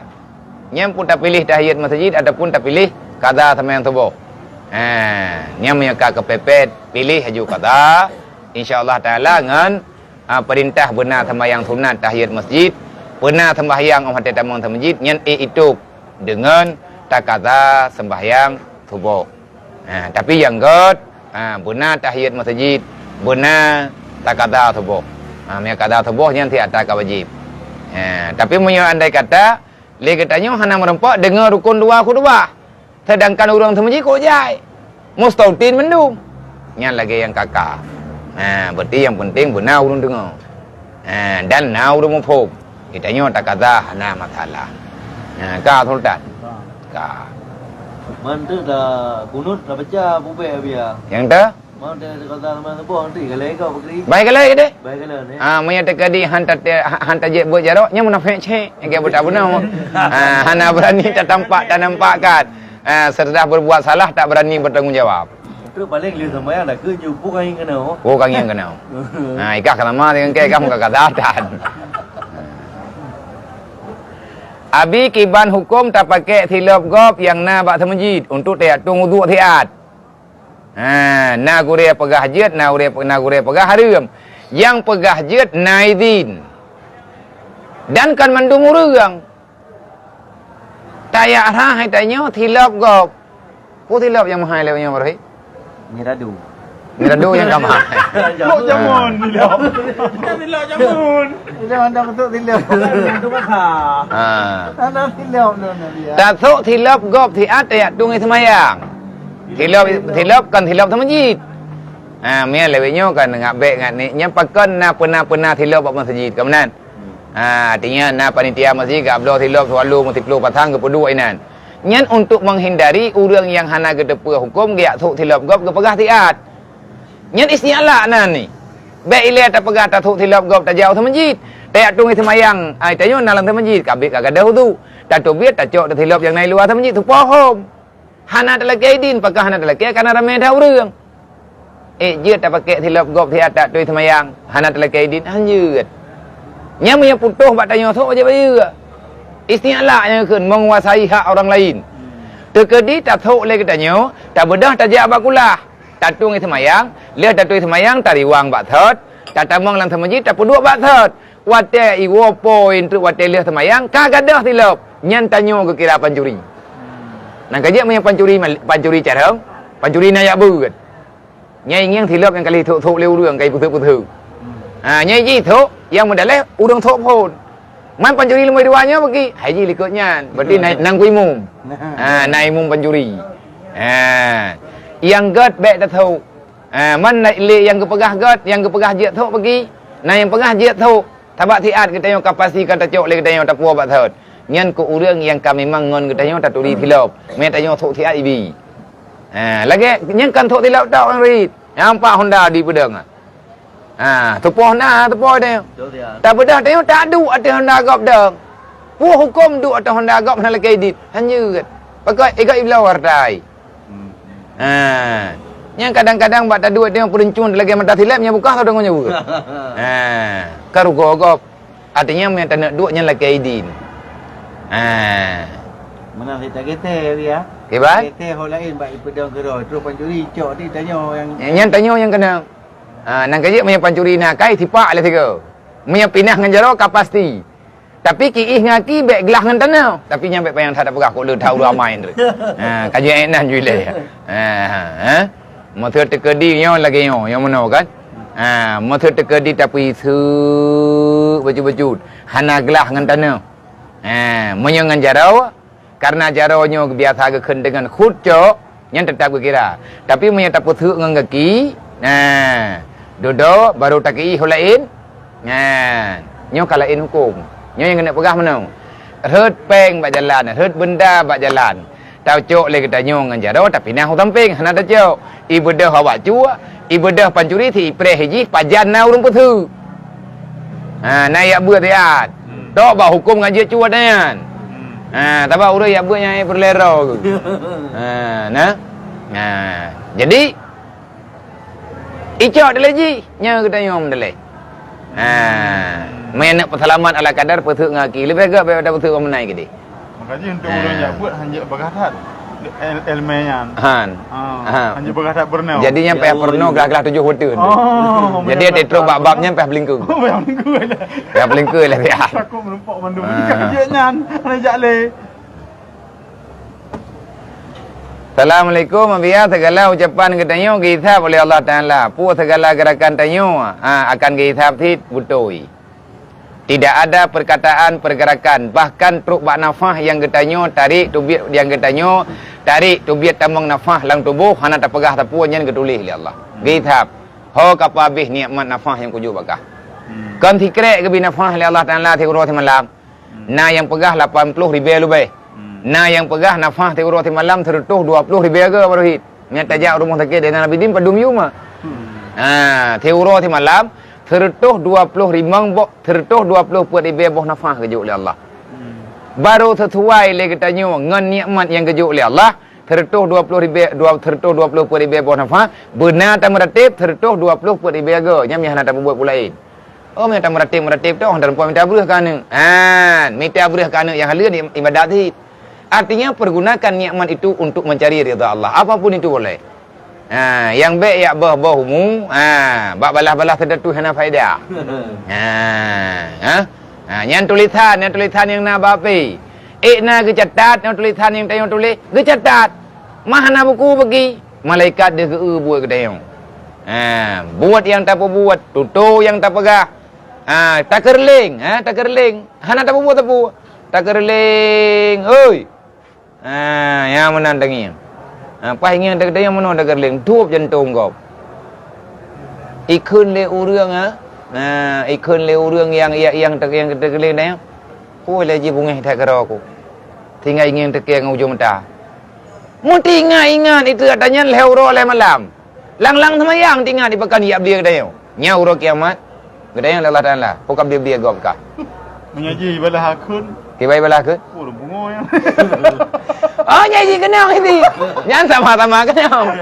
Nyam pun tak pilih tahiyat masjid ataupun tak pilih qada semayang subuh. Nyam yang kepepet pilih haju qada insyaallah taala ngan perintah benar semayang sunat tahiyat masjid, benar sembahyang orang hati tamang masjid nyan itu dengan tak qada sembahyang subuh. Tapi yang god benar tahiyat masjid, benar tak qada subuh. Yang qada subuh yang tidak tak wajib. Tapi punya andai kata le katanya hana merempak dengar rukun dua khutbah. Sedangkan orang masjid kok jai. Mustautin mendum. Yang lagi yang kakak. Berarti yang penting benar urang dengar. Dan na urang mafhum. Itanya tak qada hana masalah. Ka sultan. Ka Man tu dah kunut dah baca bubek biar. Yang tu? Man dia kata man tu buang nanti kalau kau pergi. Baik kalau ini. Baik kalau ni. Maya tekadi hantar je buat jarak nya munafik cek. Yang dia benar. Hana berani tak nampakkan. Setelah berbuat salah tak berani bertanggungjawab. Itu paling lihat sembahyang dah ke ju bukan yang kena. Bukan yang kena. Ikah kelama dengan kau muka kata. Abi kiban hukum tak pakai tilap gop yang na bak masjid untuk tiap tung uduk tiat. Na gure pegah jet, na gure pegah haram. Yang pegah jet na izin. Dan kan mandung urang. Tayak rah hai tanya tilap gop. Ku tilap yang mahal lewanya berapa? Miradu. Mirado yang kamah. Lok jamun dilap. Kita dilap jamun. Tilap anda betul tilap. Itu basah. Anda tilap dulu dia. Tak sok tilap gop tiat tayak tung semayang. Tilap kan tilap sama masjid. Mia lewenya kan ngak bek ngak ni. Nya pakan na pernah tilap buat masjid kemenan. Artinya na panitia masjid gak ablo tilap selalu multiplu patang ke pedua inan. Nyan untuk menghindari orang yang hana gedepa hukum giak thuk tilap gop ke pegah tiat. Nyan istialah na ni. Baik ile tak pegah tak thuk tilap gop tak jauh masjid. Tayak tung semayang. Ai tanyo nalang masjid kabik kagak tu. Tak tobiat tak cok tilap yang naik luar masjid tu pohon. Hana tak lagi din pakah hana tak lagi karena ramai dah orang. Je tak pakai tilap gop tiat tak tu semayang. Hana tak lagi din anjut. Nya punya putuh bak tanya thuk aja bayu. Istialah yang kun menguasai hak orang lain. Terkedi tak thuk lagi tanya, tak bedah tak jak bakulah. Tak tung semayang, le tak tu semayang tak riwang bak thot, tak tamang lang masjid tak peduk bak thot. Wate iwo poin tu wate le semayang kagadah tilap. Nyan tanya ke kira pancuri. Nang kajak punya pancuri carang, pancuri na yak beut. Nyai ngiang tilap yang kali thuk leu ruang kai putu-putu. Nyai ji thuk yang mendaleh udang thuk pun. Man pancuri lemai duanya bagi haji likutnya. Berarti nang kuimum. Naik mum pancuri. Yang gad baik tak tahu. Man naik le yang kepegah gad, yang kepegah jet thuk bagi. Nah yang pegah jet thuk. Tabak tiat kita yang kapasi kata cok le kita yang tak puas bak thot. Nyan ku urang yang kami mangon kita yang tak turi tilap. Me tak yang thuk tiat ibi. Lagi nyan kan thuk tilap tak orang rit. Yang pak Honda di pedang. Tepoh na tepoh dia. Tak bedah dia tak adu atas Honda gop dah. Pu hukum du atas Honda gop nak lagi edit. Hanya pakai ikat iblau wartai. Yang kadang-kadang bak tak duit dia perencun lagi mata tilap nya buka tau dengannya buka. Karu gop. Artinya me tak nak duit nya lagi edit. Mana kita dia. Kiban? Kita hol lain bak pedang kero. Terus pancuri cok ni tanya yang tanya yang kena. Nang kajik punya pancuri nak kai tipak le tiga. Punya pinah ngan jaro ka pasti. Tapi kiih ngaki bek gelah ngan tanau. Tapi nyampe payang tak pegah kok le tahu ramai tu. Kajik enan jui le. Motor tekedi nyo lagi nyo yang mana kan? Motor tekedi tapi su baju-baju hana gelah ngan tanau. Munyo ngan jaro karena jaronyo biasa ke dengan khut cok yang tetap kira. Tapi munyo tak putu ngan kaki. Duduk baru taki holain. Nyo kalain hukum. Nyo yang kena pegah mana? Herd peng bak jalan, herd benda bak jalan. Tau cok le kita nyo ngan jaro tapi nah tamping hana ta cok. Ibadah awak cua, ibadah pancuri ti pre haji pajan na urang putu. Na yak buat tiat. Tok bak hukum ngaji cua dan. Tabak urang yak buat yang perlero tu. Jadi icok dia lagi, nya kita nyom dia. Main nak perselamat ala kadar petuk ngaki. Lebih agak pada petuk menai ke dia. Makanya untuk orang yang buat hanya bagatat elmenyan. Hanya bagatat bernau. Jadi nyampe perno gelah 7 hotel. Jadi dia terus bab-babnya sampai belingkung. Belingkung lah. Ya belingkung lah dia. Takut melumpak mandu. Kerjanya ana jale. Assalamualaikum biar segala ucapan kita kitab oleh Allah Ta'ala. Pu segala gerakan tanyo akan kitab tit butoi. Tidak ada perkataan pergerakan. Bahkan truk bak nafah yang getanyo tarik tubiat yang getanyo tarik tubiat tamang nafah lang tubuh hana tak pegah tapuan yang getulis oleh Allah. Kitab. Ho kapabih nikmat nafah yang kuju bakah. Kan tikrek ke binafah oleh Allah Ta'ala tikurati malam. Na yang pegah 80 ribu lebih. Na yang pegah nafah tiurati malam terutuh 20 ribu ke baru hit. Nyata jak rumah sakit dengan Nabi Dim padum yuma. Tiurati malam terutuh 20 ribu terutuh 20 ribu boh nafah kejuk oleh Allah. Baru sesuai le katanya ngan nikmat yang kejuk oleh Allah terutuh 20 ribu terutuh 20 ribu boh nafah benar tak meratib terutuh 20 ribu ke nyam yang nak buat pulain. Oh, minta meratib tu orang perempuan minta berah kerana. Minta berah kerana yang halal ni ibadat hid. Artinya pergunakan nikmat itu untuk mencari ridha Allah. Apapun itu boleh. Yang baik ya bah-bahumu, bak balah-balah terdetu hana faedah. Yang tulisan yang na bapi. Na kecatat, yang tulisan yang tayang tulis, kecatat. Mahana buku bagi malaikat dia buat kedayang. Buat yang tak apa buat, tutu yang tak pegah. Tak kerling, hana tak apa buat tak buat. Tak kerling, oi. Yang menandangi. Pas ingin tak kedayang mana tak kerling, tuop jantung kau. Ikun le urang ikun le urang yang tak kerling dah. Oi lagi bungai tak kera aku. Tinggal ingin tekeng ujung mata. Muti ingat itu katanya lehuro le malam. Lang-lang semayang tinggal di pekan ya dia kedayang. Nyau ro kiamat. Kedayang Allah Taala. Pokok dia gop ka. Menyaji balah akun. Kibai balah ke? Oh, bungo ya. Oh, nyaji kenang ini. Jangan sama-sama kenang.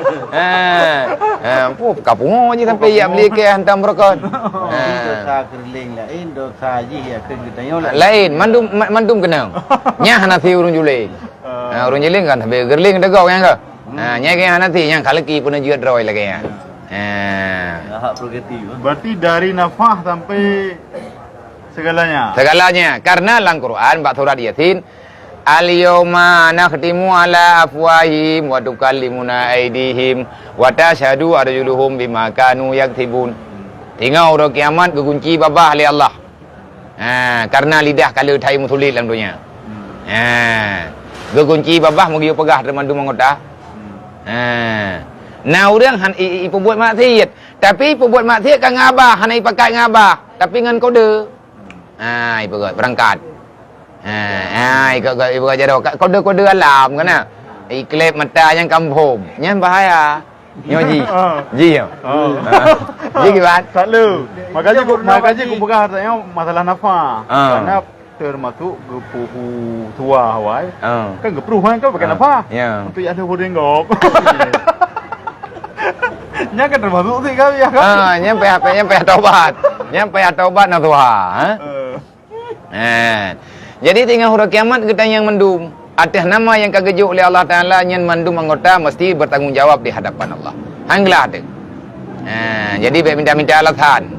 Kapungo je sampai ya beli ke hantam berkot. Dosa kerling lain, dosa haji ya kerling lain, mandum kenang. Nya hanati urun juling. Urun juling kan sampai gerling degau yang ke. Nya ke hanati yang kalaki pun juga droy lagi ya. Hak prerogatif. Berarti dari nafah sampai segalanya. Karena dalam Quran bab surat Yasin, al-yawma nakhtimu ala afwahihim wa tukallimuna aydihim wa tashhadu arjuluhum bima kanu yaktibun. Tengok hari kiamat kekunci babah oleh Allah. Karena lidah kalau thai musulit dalam dunia. Kekunci babah mugi pegah teman-teman mengota. Nah orang ipu buat maksiat, tapi ipu buat maksiat kan ngabah, hanai pakai ngabah, tapi ngan kode. Ibu berangkat. Ibu jadi kode alam kan na. Iklep mata yang kampung. Yang bahaya. Nyoji. Ji ya. Ji gimana? Selalu. Makanya aku pegang hartanya masalah nafah. Karena termasuk gepuhu tua hawai. Kan gepuhu kan pakai nafah. Untuk yang ada huding gop. Nya kan termasuk sih kan ya kan. Nyampe taubat. Nyampe taubat na Tuhan. Jadi tinggal hari kiamat kita yang mendum. Atas nama yang kagejuk oleh Allah Ta'ala yang mendum anggota mesti bertanggungjawab di hadapan Allah. Hanglah ada. Jadi baik minta alasan.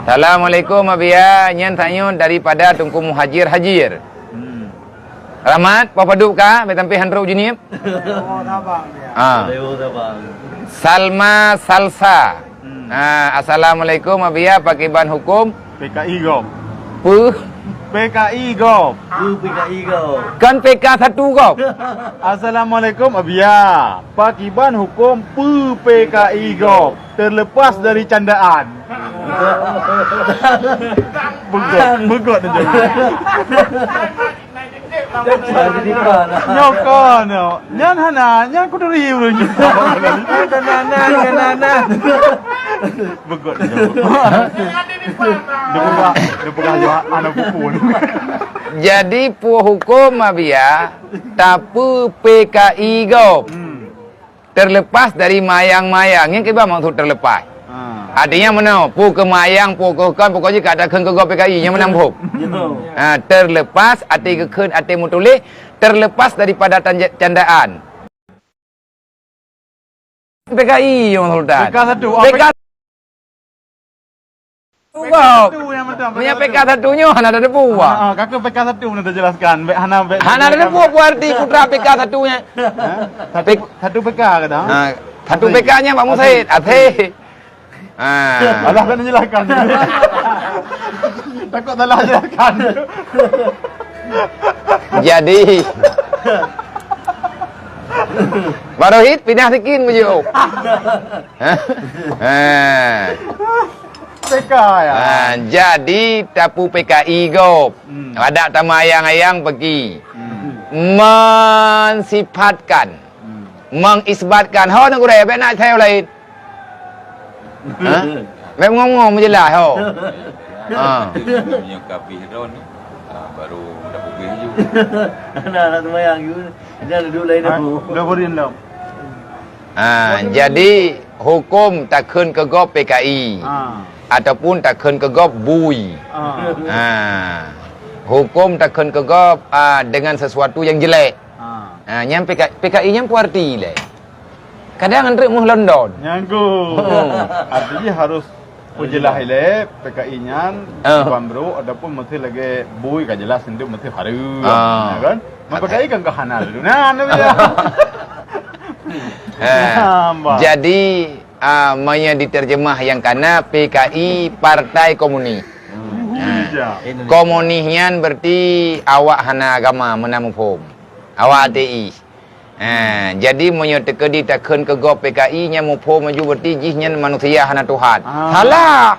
Assalamualaikum Abia. Nyan tanya daripada Tungku Muhajir Hajir. Rahmat, Papa Duk ka? Betampi handro jinip? Oh, tabang dia. Salma Salsa. Assalamualaikum Abia, pakai ban hukum PKI gop. PKI gop. PKI gop. Kan PK 1 gop. Assalamualaikum Abia, pakai ban hukum PKI gop. Terlepas dari candaan. Begot aja. Nyokon, nyan hana, nyan kudu riu lu. Kanana. Begot aja. Dia pegang anak pupun. Jadi hukum Abia tapu PKI gop. Terlepas dari mayang-mayang. Yang kita maksud terlepas. Artinya mana? Ke mayang, kan pokoknya kata ke gop PKI yang menang puk. Terlepas arti ke arti mutulih terlepas daripada candaan. PKI yang Sultan. PK 1. PK Gop. Punya PK 1-nya hana ada debu. Kakak PK 1 nanti jelaskan. Hana ada debu arti putra PK 1-nya. Satu PK kata. Satu PK-nya Pak Musaid. Allah kan menjelaskan. Takut salah jelaskan. Jadi Barohit pindah sikit mujuk. PK ya. Jadi tapu PKI gop. Ada tamayang-ayang pergi. Mensifatkan. Mengisbatkan. Ho nak kurai nak saya lain. Memang ngomong menjelas ho. Menyikapi hidron ni baru dah pergi juga. Anak semayang you. Jangan duduk lain aku. Dah berin dah. Jadi hukum takkan kegop PKI ataupun takkan kegop bui. Hukum takkan kegop dengan sesuatu yang jelek. Yang PKI nya puarti le. Kadang andre muh London. Nyanggu. Artinya harus pujilah ile PKI nya Bambro adapun mesti lagi bui ka jelas itu mesti haru. Ya kan? PKI kan kahanal. Nah, jadi maya diterjemah yang kana PKI Partai Komunis. Komunisnya berarti awak hana agama menamung pom. Awak ATI. Jadi maya tekedi takkan ke go PKI nya mu pom maju berarti jihnya manusia hana Tuhan. Salah.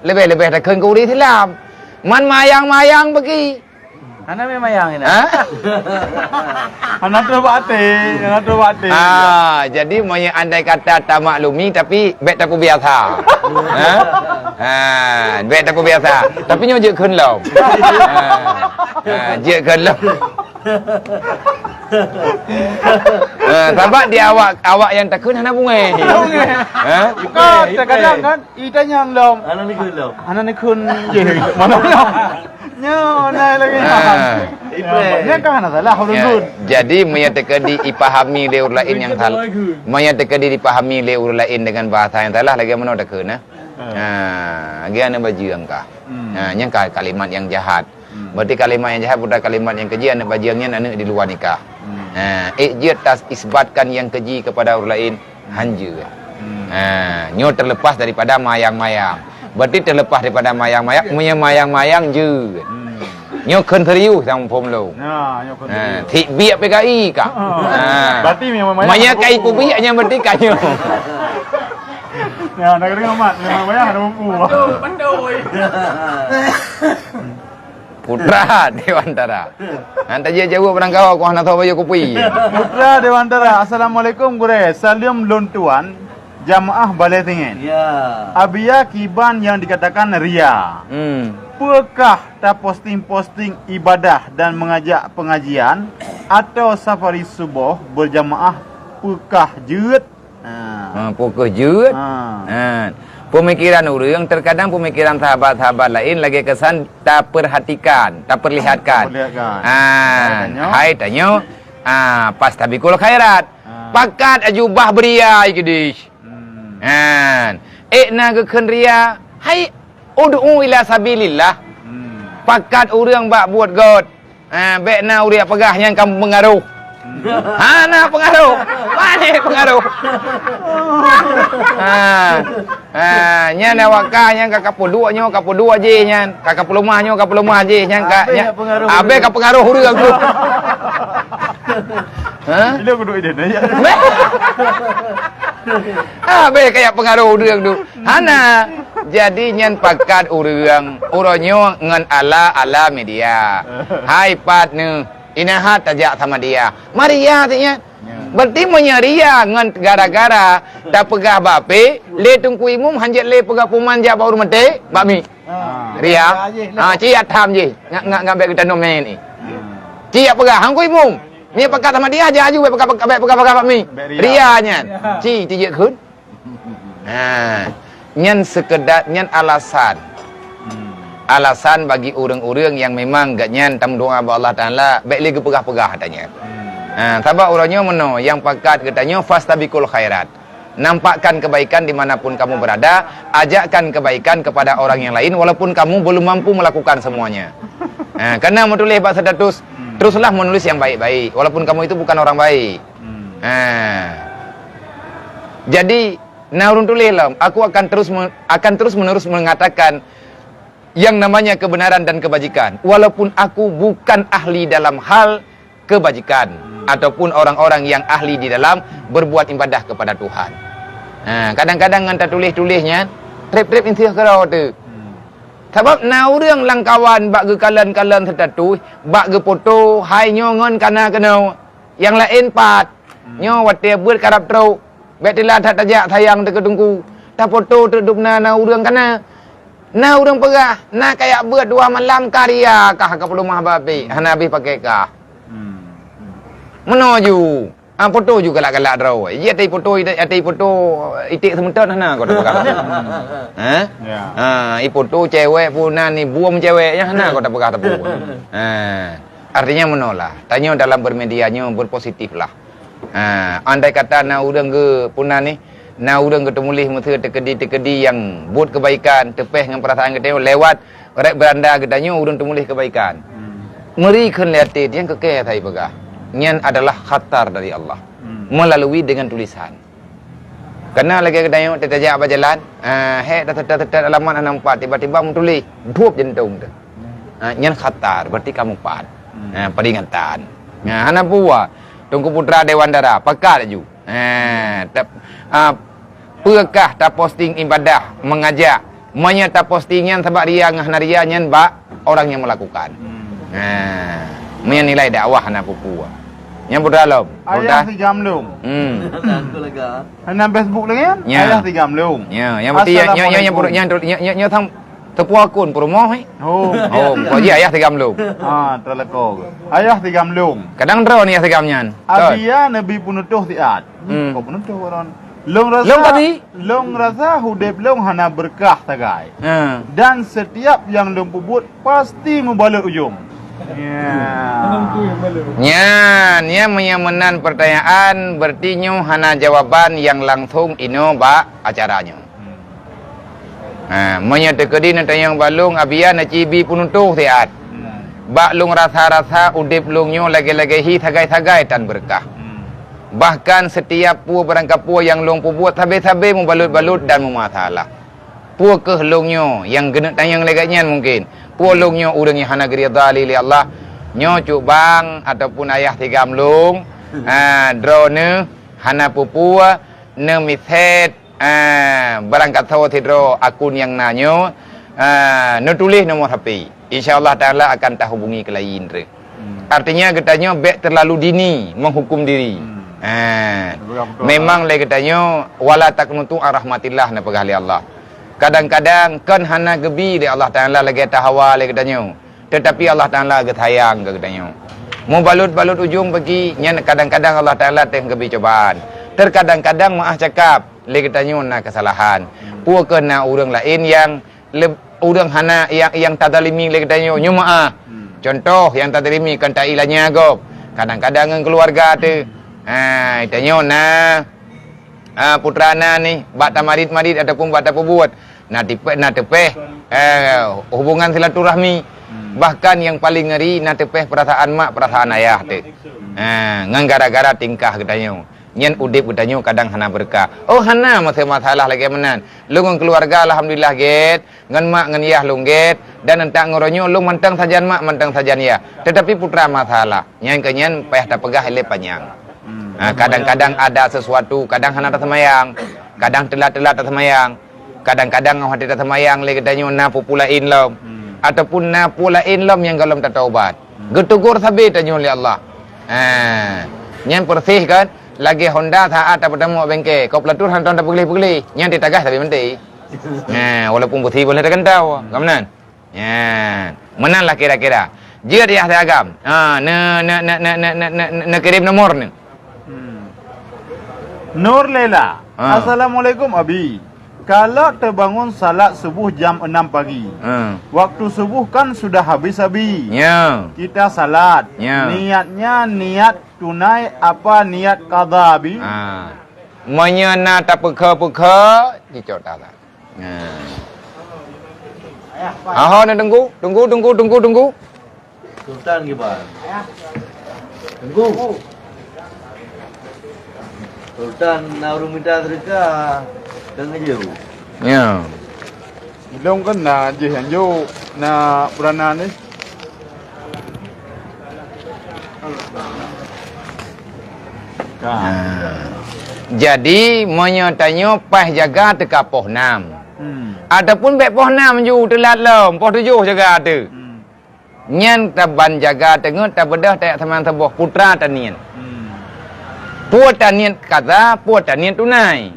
Lebih-lebih takkan ke uri Islam. Man mayang-mayang bagi. Hana memang yang ini. Anak tu bate. Jadi maya andai kata tak maklumi tapi bet tak biasa. Bet tak biasa. Tapi nyo je khun lom. Je khun lom. Sebab dia awak yang takun hana bungai. Kadang kan itanya lom. Hana ni kun lo. Anak ni kun je. Mana lom? Nyo naik lagi. Nya kan hana salah hulun. Jadi menyatakan dipahami le urang lain yang salah. Menyatakan dipahami le urang lain dengan bahasa yang salah lagi mana tak kena. Giana baju angka. Yang kalimat yang jahat. Berarti kalimat yang jahat bukan kalimat yang keji, anak bajiangnya anak di luar nikah. Ejit tas isbatkan yang keji kepada orang lain hanja. Nyo terlepas daripada mayang-mayang. Berarti terlepas daripada mayang-mayang, mayang-mayang je. Nyo khun teriu sang pom lo. Nyo khun teriu. Thik biak PKI kah? Berarti mayang-mayang. Maya kai ku biaknya berarti kanyo. Ya, nak kena amat. Mayang-mayang ada buku. Pandoi. Putra Dewantara. Nanti dia jawab barang kau aku nak tahu baju kopi. Putra Dewantara. Assalamualaikum gure. Salam lontuan jamaah balai tingin. Ya. Abia kiban yang dikatakan ria. Pekah tak posting-posting ibadah dan mengajak pengajian atau safari subuh berjamaah pekah jeut. Pekah jeut. Pemikiran orang terkadang pemikiran sahabat-sahabat lain lagi kesan tak perhatikan, tak perlihatkan. Hai tanyo, pas tabikul khairat. Pakat ajubah beria ikdish. Na keun ria, hai ud'u ila sabilillah. Pakat orang bak buat god. Bekna uria pegah yang kamu mengaruh. Hana pengaruh. Mana pengaruh? Nya nawaka nya kapudua nyo kapudua je nya. Kapulumah nyo kapulumah je nya ka nya. Abe ka pengaruh urang tu. Bila kudu ide ya. Abe kaya pengaruh urang tu. Hana jadi nyan pakat urang nyo ngan ala media. Hai partner inahat tajak sama dia. Maria tanya. Berarti menyeria ngan gara-gara tak pegah bape, le tungku imum hanjat le pegah pumanja baru mate, bakmi. Ria. Cia tham je. Ngak bet kita nomen ni. Cia pegah hang ku imum. Ni pegah sama dia aja aju pegah bakmi. Ria nyan. Ci je khun. Nyan sekedar nyan alasan. Alasan bagi orang-orang yang memang gak nyan tam doa ba Allah Taala baik lagi pegah-pegah katanya. Sabab orangnya meno yang pakat katanya fastabiqul khairat. Nampakkan kebaikan dimanapun kamu berada, ajakkan kebaikan kepada orang yang lain walaupun kamu belum mampu melakukan semuanya. Karena menulis bahasa status, teruslah menulis yang baik-baik walaupun kamu itu bukan orang baik. Jadi naurun tulis lah, aku akan terus menerus mengatakan yang namanya kebenaran dan kebajikan walaupun aku bukan ahli dalam hal kebajikan ataupun orang-orang yang ahli di dalam berbuat ibadah kepada Tuhan. Kadang-kadang nganta tulis-tulisnya trip-trip intih kerau tu. Sebab na urang langkawan bak ge kalan-kalan tertatu, bak ge foto hai nyo ngon kana kena yang lain pat. Nyo wate buat karap truk. Betila tak tajak sayang te ketungku. Ta foto terdupna na urang kana. Na urang pegah, na kayak buat 2 malam karya kah ke rumah babi. Hana habis pakai kah. Menuju. Foto juga galak draw. Ia tai foto itik sementara nah kau dah pegang. Ya. I foto cewek punan ni buam ceweknya nah kau dah pegang tepu. Artinya menolak. Tanya dalam bermedianya berpositif lah. Andai kata na udang ke punan ni, na udang ke temulih mesti tekedi yang buat kebaikan, tepeh dengan perasaan kita lewat rek beranda kita udang temulih kebaikan. Meri kan lihat yang kekeh thai pegah. Nyan adalah khatar dari Allah melalui dengan tulisan. Karena lagi kedai terjajak berjalan, dah alamat nampak tiba-tiba menulis buap jantung tu. Nyan khatar berarti kamu pat. Peringatan. Hana buah Tunggu Putra Dewan Dara pakar ju. Pekah tak posting ibadah mengajak menyata postingan sebab dia ngah ria nyan ba orang yang melakukan. Menilai dakwah hana pupua. Yang berdalam. Ayah 3 melum. Aku lega. Hana Facebook lagi kan? Ya. Ayah 3 melum. Ya, yang berarti yang thang tepu akun promo Oh. kau je ayah 3 melum. Terlekor. Ayah 3 melum. Kadang draw ni ayah 3 nyan. Abia Nabi penutuh tiat. Kau penutuh orang. Long rasa hudep long hana berkah tagai. Dan setiap yang lumpuh buat pasti membalik ujung. Nyan menyamanan pertanyaan berarti nyu hana jawaban yang langsung ino ba acaranya. Menyetekedi nanti yang balung abia na cibi penutuh tiat. Ba lung rasa udip lung nyu lagi-lagi hi tagai-tagai tan berkah. Bahkan setiap pua berangkat pua yang long buat habis-habis membalut-balut dan memasalah. Pua ke longnya yang genek tayang leganya mungkin. Pua longnya urang yang hana geri dali li Allah. Nyo cuk bang ataupun ayah 3 melung. Drone hana pupua ne miset berangkat tahu tidro akun yang nanyo ne tulis nomor HP. Insyaallah taala akan tak hubungi ke lain. Artinya katanya baik terlalu dini menghukum diri. Memang lagi katanya wala taqnutu rahmatillah na pegahli Allah. Kadang-kadang kan hana gebi di Allah Taala lagi tahawa lagi katanya. Tetapi Allah Taala lagi sayang ke katanya. Mau balut-balut ujung bagi nya kadang-kadang Allah Taala teh gebi cobaan. Terkadang-kadang maah cakap lagi katanya na kesalahan. Pu kena urang lain yang urang hana yang tadalimi lagi katanya nyu maah. Contoh yang tadalimi kan tak ilahnya gop. Kadang-kadang dengan keluarga tu itanya putra ni bak marid ataupun bak buat tepeh hubungan silaturahmi. Bahkan yang paling ngeri tepeh perasaan mak perasaan ayah tu. Ngan gara-gara tingkah katanya. Nyen udip katanya kadang hana berkah. Hana masalah lagi menan. Lu ngan keluarga alhamdulillah get, ngan mak ngan yah lu get dan entak ngoronyo lu mantang sajan mak mantang sajan ya. Tetapi putra masalah. Nyen kenyen payah tak pegah ele panjang. Kadang-kadang ada sesuatu, kadang hana tak semayang, kadang telat-telat tak semayang, kadang-kadang hati tak semayang lagi katanya na populain lom ataupun na pulain lom yang galom tak taubat. Getugur sabi tanya oleh Allah. Yang bersih kan lagi Honda saat tak bertemu bengke, kau pelatur hantar tak pegeli-pegeli, yang ditagah tapi menti. Walaupun putih boleh terkentau, kamanan. Menan lah kira-kira. Jika dia agam, ne kirim nomor ni. Nur Lela. Assalamualaikum Abi. Kalau terbangun salat subuh jam 6 pagi. Waktu subuh kan sudah habis Abi. Ya. Kita salat. Ya. Niatnya niat tunai apa niat qada Abi? Menyana tak peka dicot tak. Nak tunggu. Sultan ke bang? Tunggu. Sultan nak urung minta sedekah. Dengar je. Ya. Belum kan na je yang jo na berana ni. Jadi menyatanya pas jaga teka poh 6. Ataupun baik poh 6 ju telat lom, poh 7 jaga tu. Nyan taban jaga tengah tak bedah tak teman sebuah putra tanian. Putra niat kata, putra niat tunai.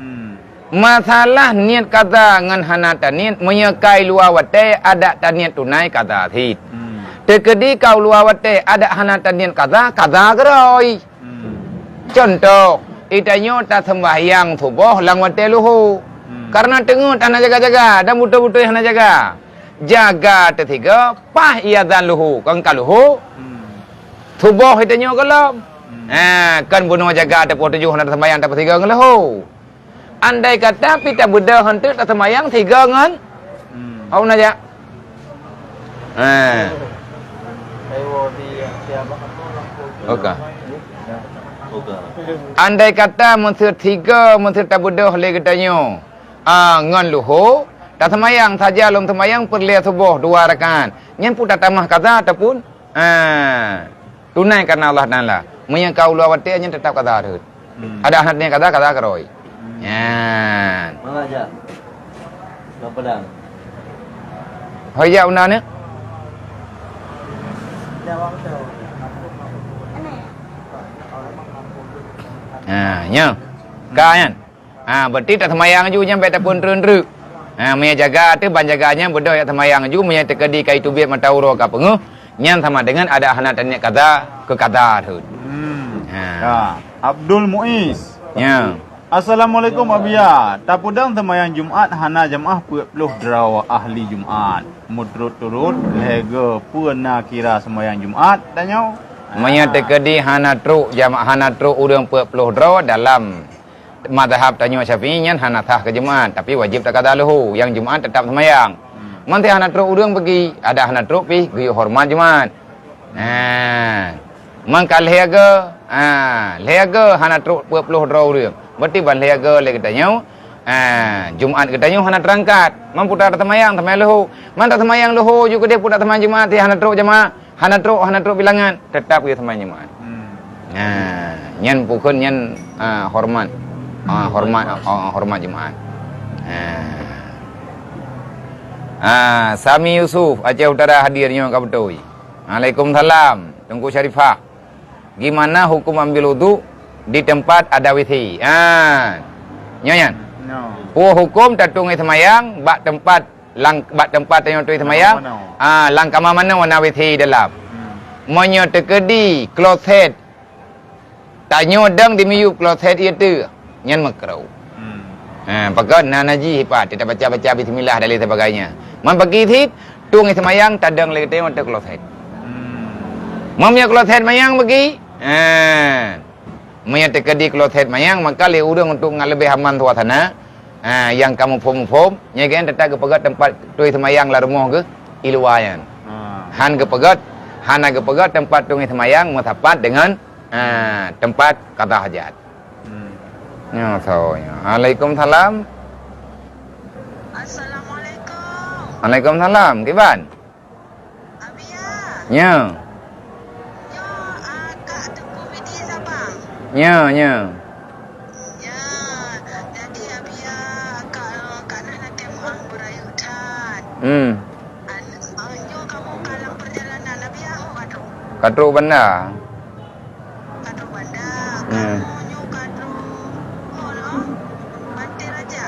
Masalah niat kata ngan hana taniat menyekai luar wate ada taniat tunai kata hit. Tekedi kau luar wate ada hana taniat kata geroi. Contoh, itanyo tak sembahyang subuh lang wate luhu. Karena tengok tak nak jaga-jaga, dan betul-betul yang nak jaga. Jaga ketiga, pah ia dan luhu. Kan luhu, subuh itanyo kalau. Kan bunuh jaga ataupun tujuh nak sembahyang tak tiga ngan luhu. Andai kata pita Buddha hantu tak sembahyang tiga ngan. Au nak jak? Ayo di siapa? Okey. Andai kata menteri tiga, menteri tak Buddha oleh katanya. Ngan luhu, tak semayang saja lom semayang perlihat subuh 2 rakaat. Nyen pun tak tamah kata ataupun tunai karena Allah Taala. Menyang kau luar wati nyen tetap kata tu. Ada anak kata keroi. Nyen. Mana aja? Gak pedang. Hoya una ni. Jawab tu. Nya. Kan? Berarti tak semayang ju nyampe tak pun terun-teruk. Meya jaga tu ban jaganya bodoh ya semayang ju meya tekedi kai tu biat matauro ka pengu. Nyan sama dengan ada anak tanya kata ke kata tu. Ya. Abdul Muiz. Nya. Assalamualaikum Abia. Tapudang semayang Jumaat hana jamaah 40 draw ahli Jumaat. Mutrut-turut lega puna kira semayang Jumaat tanya. Meya tekedi hana truk jamaah hana truk urang 40 draw dalam mazhab tanya Syafi'i nyan hana sah ke Jumaat tapi wajib tak kata luhu yang Jumaat tetap semayang. Manti hana truk urang pergi ada hana truk pergi hormat Jumaat. Mangkal lega lega hana truk 40 draw urang. Berarti ban lega le katanya Jumaat katanya hana terangkat. Mampu tak semayang luhu. Man tak semayang luhu juga dia pun tak semayang Jumaat hana truk jemaah. Hana truk bilangan tetap dia semayang Jumaat. Nyan pukun nyan hormat. Hormat Jumaat. Sami Yusuf Aceh Utara hadirnya ka betul. Waalaikumsalam. Tengku Syarifah. Gimana hukum ambil wudu di tempat ada WC? Nyanyan. No. Hukum tatung semayang bak tempat yang tu semayang. Lang kamar mana warna WC dalam. Monyo tekedi kloset. Tanyo dang di miyu kloset itu. Nyan makrau. Pakai nanaji hebat, kita baca bismillah dan lain sebagainya. Man pergi hit, tung semayang tadang lagi tengok tak kloset. Mamnya kloset mayang pergi. Maya tekedi kloset mayang maka le urang untuk ngalebih aman suasana. Yang kamu pom nyagen tetap ke pegat tempat tu semayang la rumah ke iluayan. Han ke pegat, hana ke pegat tempat tu semayang mutapat dengan tempat kata hajat. Ya, soalnya. Waalaikumsalam. Assalamualaikum. Waalaikumsalam. Kiban? Abia. Ya. Yo, Kak Teguh Widi Sabang. Ya. Ya. Jadi Abia Kak nak temuan beraya hutan. Yo kamu kalang perjalanan Abia ho kadu. Katu benda. Kadu bandar. Kamu nyu kadu. Hono. Bantir aja.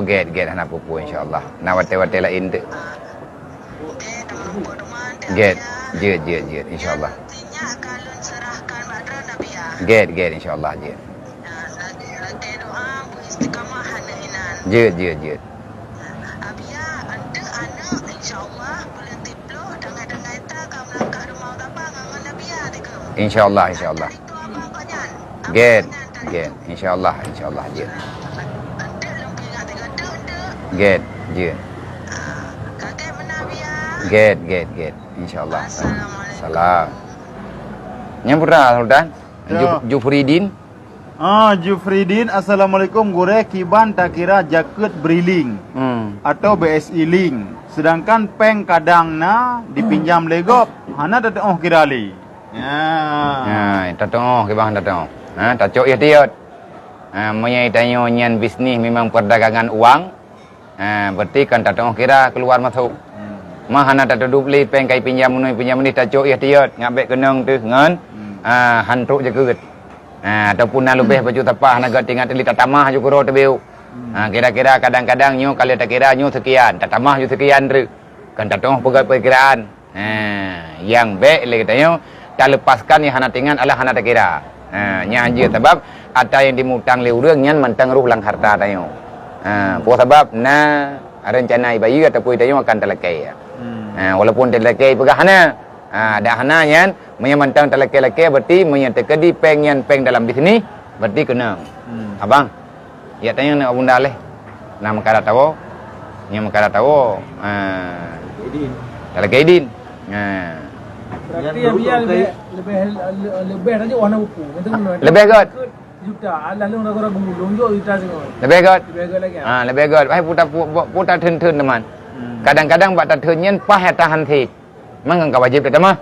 Get anak pupu insyaallah. Nak wate lain tu. Get insyaallah. Nantinya kalian serahkan badran Abia. Get insyaallah get. Lagi doa istiqamah hanahinan. Get. Abia anda anak insyaallah boleh tiplo dengan eta kamu langkah rumah apa ngan Abia tiga. Insyaallah. Itu abang kanyan. Get insyaallah get. Anda lebih ngati gadu anda. Get. Kakek mana Abia? Get insyaallah. Assalamualaikum. Salam. Nyampura Sultan. Ya. Jufridin. Jufridin, Assalamualaikum. Gure kiban tak kira jaket briling atau BSI link. Sedangkan peng kadang na dipinjam legop. Hana datang kira li. Tatong ke bang tatong. Tacok ya tiot. Menyai tanyo nyan bisnis memang perdagangan uang. Berarti kan tatong kira keluar masuk. Mahana tak dubli peng kai pinjam ni tacok ya tiot. Ngabek kenang tu ngan hantruk je keut. Ataupun nak lebih baju tapah nak tinggal teli tatamah ju kuro tebeu. Kira-kira kadang-kadang nyu kali tak kira nyu sekian, tatamah ju sekian tu. Kan tatong pegat perkiraan. Yang baik le katanya tak lepaskan yang hana tingan adalah hana tak kira. Nya anje sebab ada yang dimutang le urang nyan mantang ruh lang harta tayo. Po sebab rencana bayi ataupun tayo akan telekai. Walaupun telekai pegahana. Ada hana nyan menyamantang telekai-lekai berarti menyatakadi peng nyan peng dalam di sini berarti kena. Abang. Ya tanya nak bunda leh. Nama kara tahu. Nya makara tahu. Edin. Telekai din. Berarti yang biar lebih saja warna buku. Lebih good. Juta, lalu ragu-ragu lonjok juta semua. Lebih good. Lebih good lagi. Lebih good. Hai putar thun teman. Kadang-kadang buat thun nyen pah tahan thi. Mang wajib tak mah.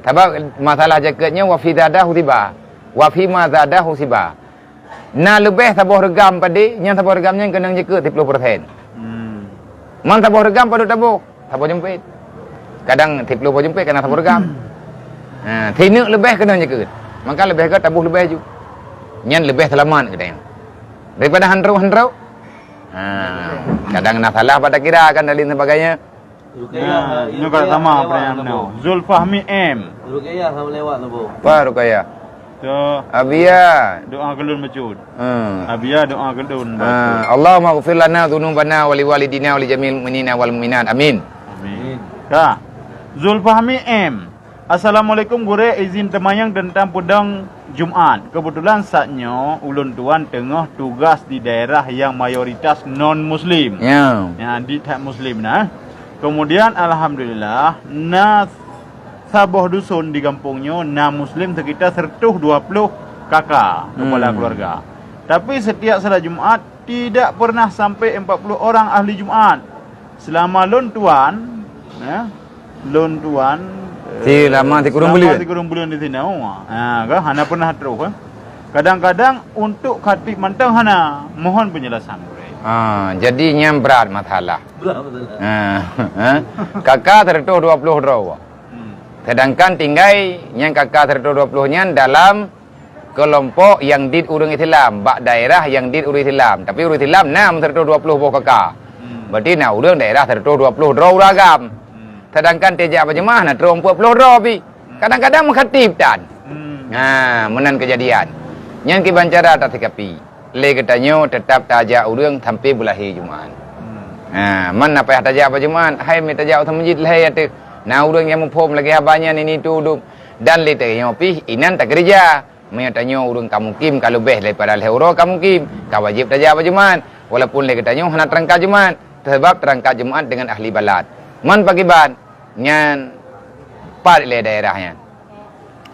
Sebab masalah jaketnya wa fi zadahu tiba. Wa fi ma zadahu siba. Lebih sabuh regam padi, yang sabuh regamnya kena jaket 30%. Man sabuh regam pada tabuh, sabuh jempit. Kadang 30% jempit kena sabuh regam. Tinak lebih kena jaket. Maka lebih ke tabuh lebih ju. Nyan lebih selamat kita. Daripada handrau. Kadang nak salah pada kira akan dalil sebagainya. Rukayah. Ini kalau sama pertanyaan Zulfahmi M. Rukayah sama lewat tu, Bu. Apa rukaya? Tu Abia. doa kelun macut. Abia doa kelun. Allahumma ighfir lana dhunubana wa liwalidina wa li jamil mu'minina wal mu'minat. Amin. Amin. Kah. Zulfahmi M. Assalamualaikum gure, izin temayang tentang pedang Jumaat. Kebetulan saatnya ulun tuan tengah tugas di daerah yang mayoritas non muslim. Ya. Di tak muslim nah. Kemudian alhamdulillah sabuh dusun di kampungnya muslim sekitar 120 kakak kepala keluarga. Tapi setiap salat Jumaat tidak pernah sampai 40 orang ahli Jumaat. Selama lon tuan Si lama ti kurang beli. Selama 3 bulan di sini. Kan hana pernah terus. Kadang-kadang untuk khatib mantang hana mohon penjelasan. Jadi nyam berat masalah. Berat betul. Kakak 120 draw. Sedangkan tinggai yang kakak 120 nya dalam kelompok yang dit urang Islam, bak daerah yang dit urang Islam. Tapi urang Islam 120 boh kakak. Berarti urang daerah 120 draw ragam. Sedangkan tejak berjemaah 140 draw pi. Kadang-kadang mengkhatib tan. Menan kejadian. Yang kibancara tak sikapi. Le katanya tetap tajak urang sampai bulahi Jumaat. Man apa tajak apa Jumaat? Hai me tajak utang masjid lah tu. Urang yang mempom lagi habanya ini tu duk. Dan le tanya pi inan tak kerja. Me tanya urang kamu kim kalau beh daripada leuro kamu kim. Ka wajib tajak apa Jumaat. Walaupun le katanya hana terangkat Jumaat. Sebab terangkat Jumaat dengan ahli balad. Man pagi ban nyan part le daerahnya.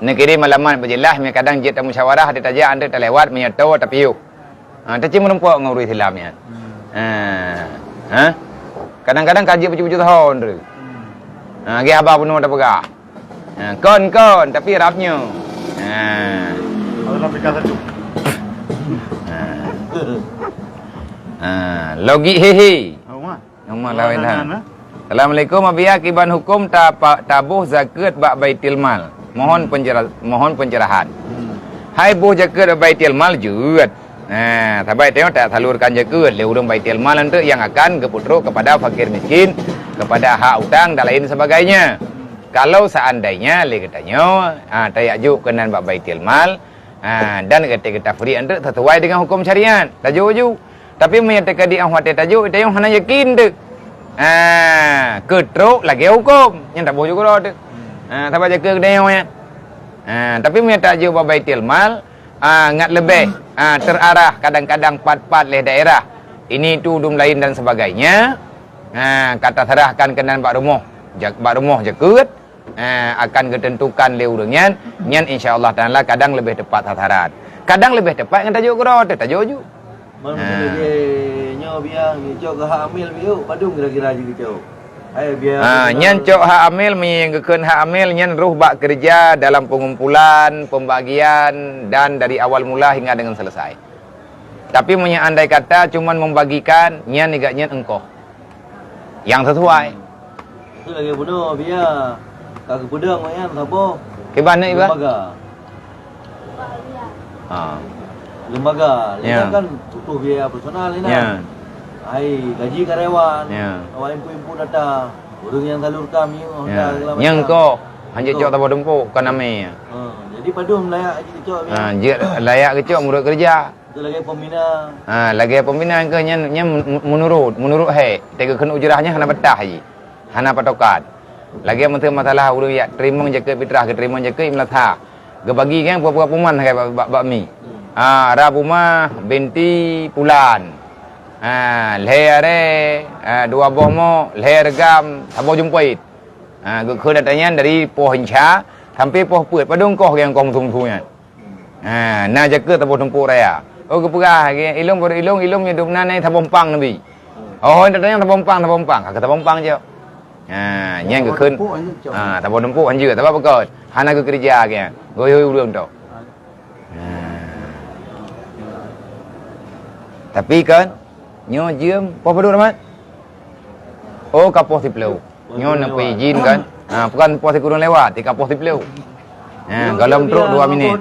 Negeri malaman berjelas me kadang jet musyawarah ada tajak anda terlewat me tahu tapi yuk. Tak cuma nampak ngurus Islamnya. Kadang-kadang kaji baju-baju tahun tu. Gi abah penuh tak pegah. Kon tapi rapnya. Adalah fikir satu. Logi hehe. Umar lawan dah. Assalamualaikum abia kiban hukum tabuh zakat bak baitil mal. Mohon pencerahan. Hai buh zakat baitil mal jut. Sahabat tengok tak salurkan zakat le urang baitil mal itu yang akan keputruk kepada fakir miskin, kepada hak utang dan lain sebagainya. Kalau seandainya le katanya tayak juk kenan bak baitil mal dan kata free itu sesuai dengan hukum syariat. Tajuk. Tapi menyatakan di ahwat tajuk itu yang hana yakin tu. Ketruk lagi hukum yang tak boleh juga tu. Sahabat zakat kedai tapi menyatakan juk bak baitil mal ngat lebih terarah kadang-kadang pat-pat leh daerah ini tu dum lain dan sebagainya kata serahkan kenan bak rumah jaket akan ketentukan le urangnya nyan insyaallah taala kadang lebih tepat sasaran kadang lebih tepat dengan tajuk kira tajuk ju Mana nyo biar nyo ke hak amil biu padung kira-kira gitu. Ai biar nyan cok hak amil menyengkeun hak amil nyan ruh bak kerja dalam pengumpulan, pembagian dan dari awal mula hingga dengan selesai. Tapi andai kata cuman membagikan nyan igaknya engkau yang sesuai. Itu lagi bodoh biar kagak pedang nyan apa? Ke mana iba? Lembaga. Ya. Kan butuh biaya personal ini. Ya. Ai gaji karyawan. Ya. Awak impu-impu data. Urang yang salur kami Yang kau Hanjit cok tabur dempuk kan namanya. Jadi padum layak kecok biar. Je layak kecok murid kerja. Itu lagi pembina. Lagi pembina ke nya menurut hai. Tega kena ujrahnya hana betah haji. Hana patokan. Lagi menteri masalah urang ya terima jaga fitrah ke terima jaga imlatha. Ge bagi kan puan puman kayak bakmi. Rabuma binti Pulan. Leher dua bomo, leher gam, tabo jumpait. Ge ke datanya dari pohon cha sampai pohon puat padung koh yang kong tung-tungnya. Na jaga tabo tumpuk raya. Oh ke perah ke ilung baru ilung hidup nanai tabompang nabi. Oh datanya tabompang. Kata tabompang je. Nyang ke keun. Tabo tumpuk anjir tak apa kau. Hana ke kerja ke. Goy urang tu. Tapi kan nyo jiem apa padu ramat? Oh kapoh ti plau. Nyo nak pergi izin kan. Bukan poh ti kurang lewat, ti kapoh ti plau. Kalau truk 2 minit.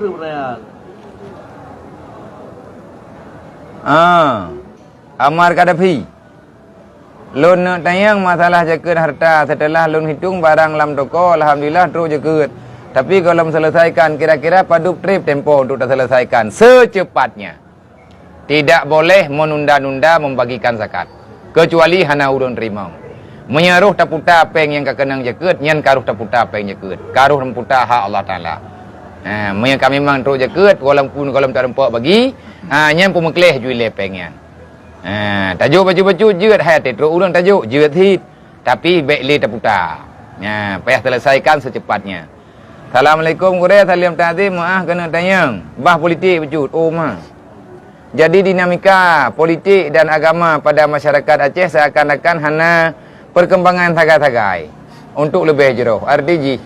Amar Kadafi. Lun nak tayang masalah jaga harta setelah lun hitung barang lam toko, alhamdulillah terus jaga. Tapi kalau selesaikan kira-kira padu trip tempo untuk selesaikan secepatnya. Tidak boleh menunda-nunda membagikan zakat. Kecuali hana urun terima. Menyaruh taputa peng yang kakenang jaket, nyan karuh taputa peng jaket. Karuh taputa hak Allah Ta'ala. Menyan kami memang terus jaket, walaupun kalau tak rempak bagi, nyan pun mekleh jual lepengnya. Tajuk baju-baju jeut hayat terus urun tajuk jeut hit. Tapi baik li taputa. Payah selesaikan secepatnya. Assalamualaikum gure, salam ta'zim, maaf kena tanya. Bah politik wujud. Oh mah. Jadi dinamika politik dan agama pada masyarakat Aceh seakan-akan hanya perkembangan tagai-tagai. Untuk lebih jauh, RDG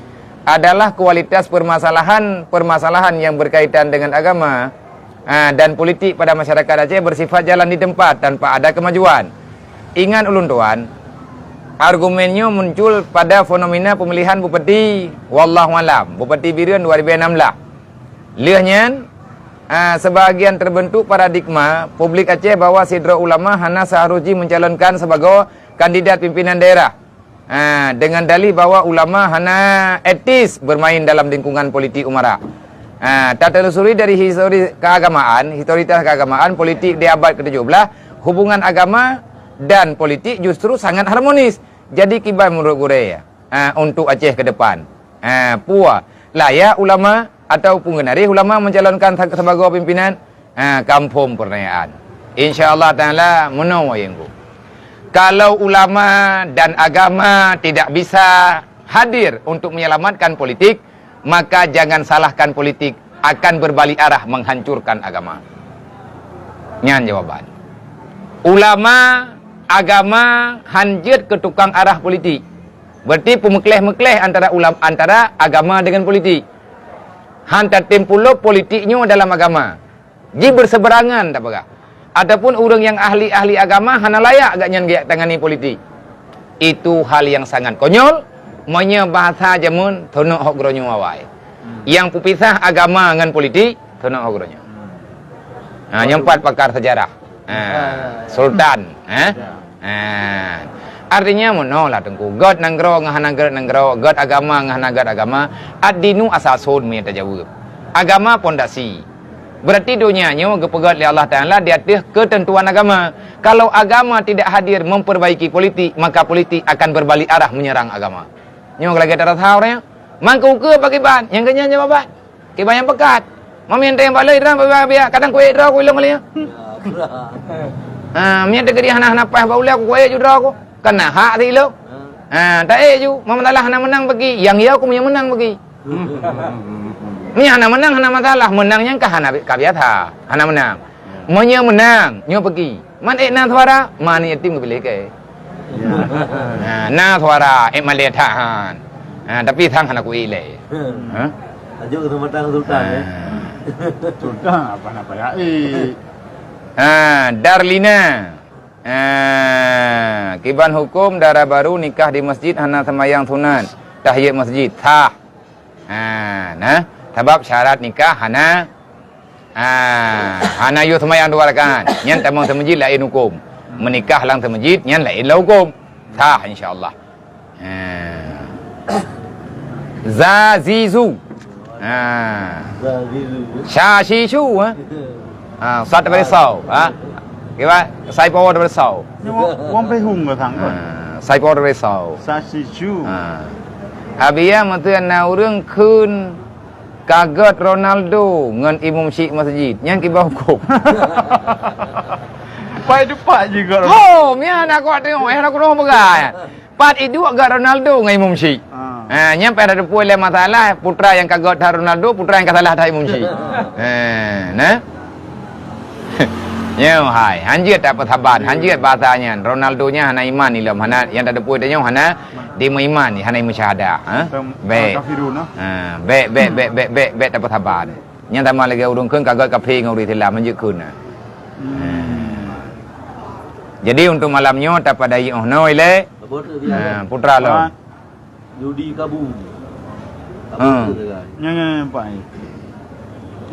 adalah kualitas permasalahan yang berkaitan dengan agama dan politik pada masyarakat Aceh bersifat jalan di tempat tanpa ada kemajuan. Ingat ulun tuan, argumennya muncul pada fenomena pemilihan Bupati Wallahualam, Bupati Birian 2016. Lihatnya sebahagian terbentuk paradigma publik Aceh bahwa sidra ulama hana seharusnya mencalonkan sebagai kandidat pimpinan daerah dengan dalih bahwa ulama hana etis bermain dalam lingkungan politik umara. Tak telusuri dari historitas keagamaan politik di abad ke-17, hubungan agama dan politik justru sangat harmonis. Jadi kibar menurut gure untuk Aceh ke depan. Puas layak ulama atau penggenari ulama mencalonkan sebagai pimpinan kampung pernayaan. InsyaAllah ta'ala menawa yang ku. Kalau ulama dan agama tidak bisa hadir untuk menyelamatkan politik, maka jangan salahkan politik akan berbalik arah menghancurkan agama. Nyan jawaban. Ulama, agama hanjit ke tukang arah politik. Berarti pemekleh-mekleh antara agama dengan politik. Hantar tempulo politiknya dalam agama. Ji berseberangan tak apa. Ataupun orang yang ahli-ahli agama hana layak agak nyan tangani politik. Itu hal yang sangat konyol. Monya bahasa jamun tonok hok gronyo awai. Yang pupisah agama dengan politik tonok hok gronyo. Nyempat pakar sejarah. Sultan. Artinya menolak tengku. God nanggro ngahanagat nanggro, God agama ngahanagat agama. Ad-dinu asasun punya tajawab. Agama pondasi. Berarti dunianya gepegat oleh Allah Ta'ala di atas ketentuan agama. Kalau agama tidak hadir memperbaiki politik, maka politik akan berbalik arah menyerang agama. Nyo lagi tak tahu orangnya. Mangku ke pakai ban, yang kenyang jawaban. Kiban yang pekat. Mami yang balai dah biar kadang kuih dah kuih long kali ya. Mian tegeri hana pas bau aku kuih juga aku. Kena hak ti lo. Tak ju, masalah hana menang bagi. Yang ia aku punya menang bagi. Ni hana menang hana masalah, menangnya kah hana kabiatha. Hana menang. Monya menang, nyo pergi. Man na suara, man yatim ke pilih ke. Na suara malih tahan. Tapi thang hana ku ile. Tajuk ke matang sultan ya. Sultan apa ya? Darlina. Kiban hukum darah baru nikah di masjid hana semayang sunat tahiyat masjid sah. Sebab syarat nikah hana yu semayang 2 rakaat. Nyan tamang semajid lain hukum. Menikah lang semajid nyan lain lah hukum. Sah insyaallah. Zazizu. Shashishu. Sát daripada sau. Kira sai power daripada sau. Ni wong pe hung ke thang kan. Sai power daripada sau. Sashichu. Habia matuan na urang kun kaget Ronaldo ngan imam syik masjid. Yang kibah hukum. Pai depak juga. Oh, mia nak kuat tengok aku dah begai. Pat itu agak Ronaldo ngan imam syik. Nyampe ada depois le masalah putra yang kaget Ronaldo, putra yang kasalah dah imam syik. Nah. Nyo hai, hanjit dapat haban, hanjit bahasanya. Ronaldo-nya hana iman ni lam, hana yang ada poin dia hana di iman ni, hana musyahadah, Baik. Kafirun ah. Baik dapat haban. Yang tambah lagi urung keun kagat kapri ngau ri telah menjuk keun. Jadi untuk malamnya dapat dai noi le. Putra lo. Judi kabu. Nyo pai.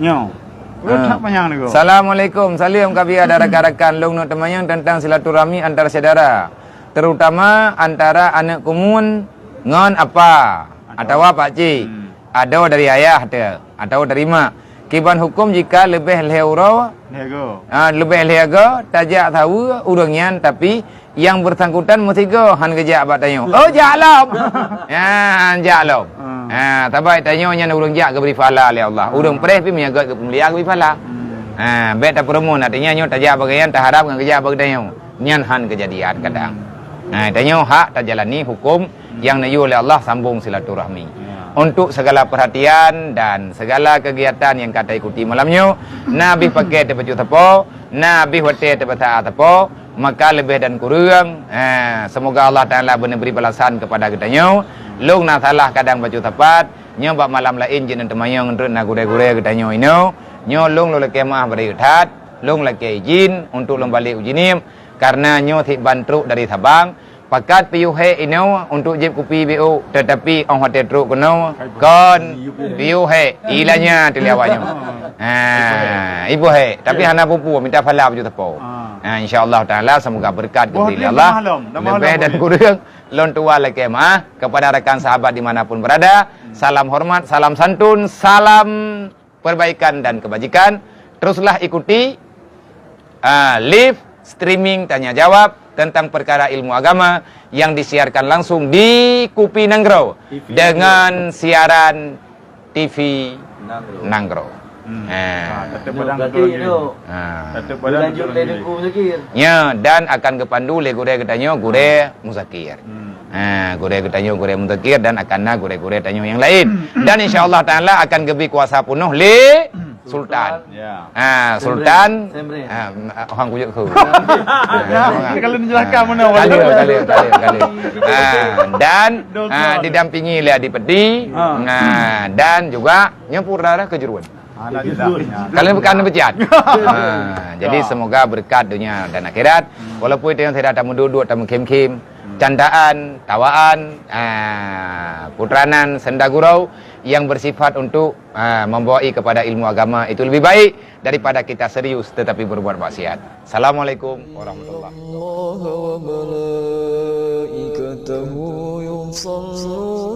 Nyo. Tak panjang ni ko. Assalamualaikum. Salam kepada rakan-rakan long nak temayang tentang silaturahmi antara saudara. Terutama antara anak kumun ngan apa atau pak cik. Ada dari ayah ada atau dari mak. Kiban hukum jika lebih leuro, lebih lego, tajak tahu urangnya tapi yang bersangkutan mesti go han kerja abad tanya. Oh jalop. Jalop. Tabai tanya nya urang jak ke beri fala oleh Allah. Urang preh pi menyaga ke pemulia ke beri fala. Bet tak promo artinya nyo tajak bagian tak harap ngan kerja bagi tanya. Nyan han kejadian kadang. Tanya hak tak jalani hukum yang nayu oleh Allah sambung silaturahmi. Untuk segala perhatian dan segala kegiatan yang kata ikuti malamnya, Nabi pakai tepat tepo, Nabi hotel tepat tepo, maka lebih dan kurang. Semoga Allah Taala beri balasan kepada kitanya. Long na salah kadang baju tepat, nyo bab malam lain jenan temayang ndren na gure-gure kitanya ino, nyo long lo kemah beri utat, long laki izin untuk lembalik ujinim karena nyo tik bantu dari Sabang. Pakat piuhe ino untuk jeb kopi BO tetapi on hotel truk kono kon piuhe ilanya tiliawanya. Ibu he tapi hana pupu minta phala baju tepo. Insyaallah taala semoga berkat dari Allah. Lebih dan kurang lon tua lagi kepada rekan sahabat dimanapun berada. Salam hormat, salam santun, salam perbaikan dan kebajikan. Teruslah ikuti live streaming tanya jawab tentang perkara ilmu agama yang disiarkan langsung di Kupi Nanggro dengan siaran TV Nanggro. Ya, dan akan kepandu le gure ketanyo gure muzakir. Gure ketanyo gure muzakir dan akan na gure tanyo yang lain. Dan insyaallah taala akan gebi kuasa penuh le Sultan. Sultan. Orang kujuk ke. Kalau dijelaskan mana kali. Dan didampingi oleh Adipati. Dan juga nyempurna kejuruan. Kalian bukan berjat. Jadi semoga berkat dunia dan akhirat. Walaupun itu yang tidak tamu duduk, tamu kim-kim, candaan, tawaan, putranan, sendagurau yang bersifat untuk membawa kepada ilmu agama itu lebih baik daripada kita serius tetapi berbuat maksiat. Assalamualaikum warahmatullahi wabarakatuh.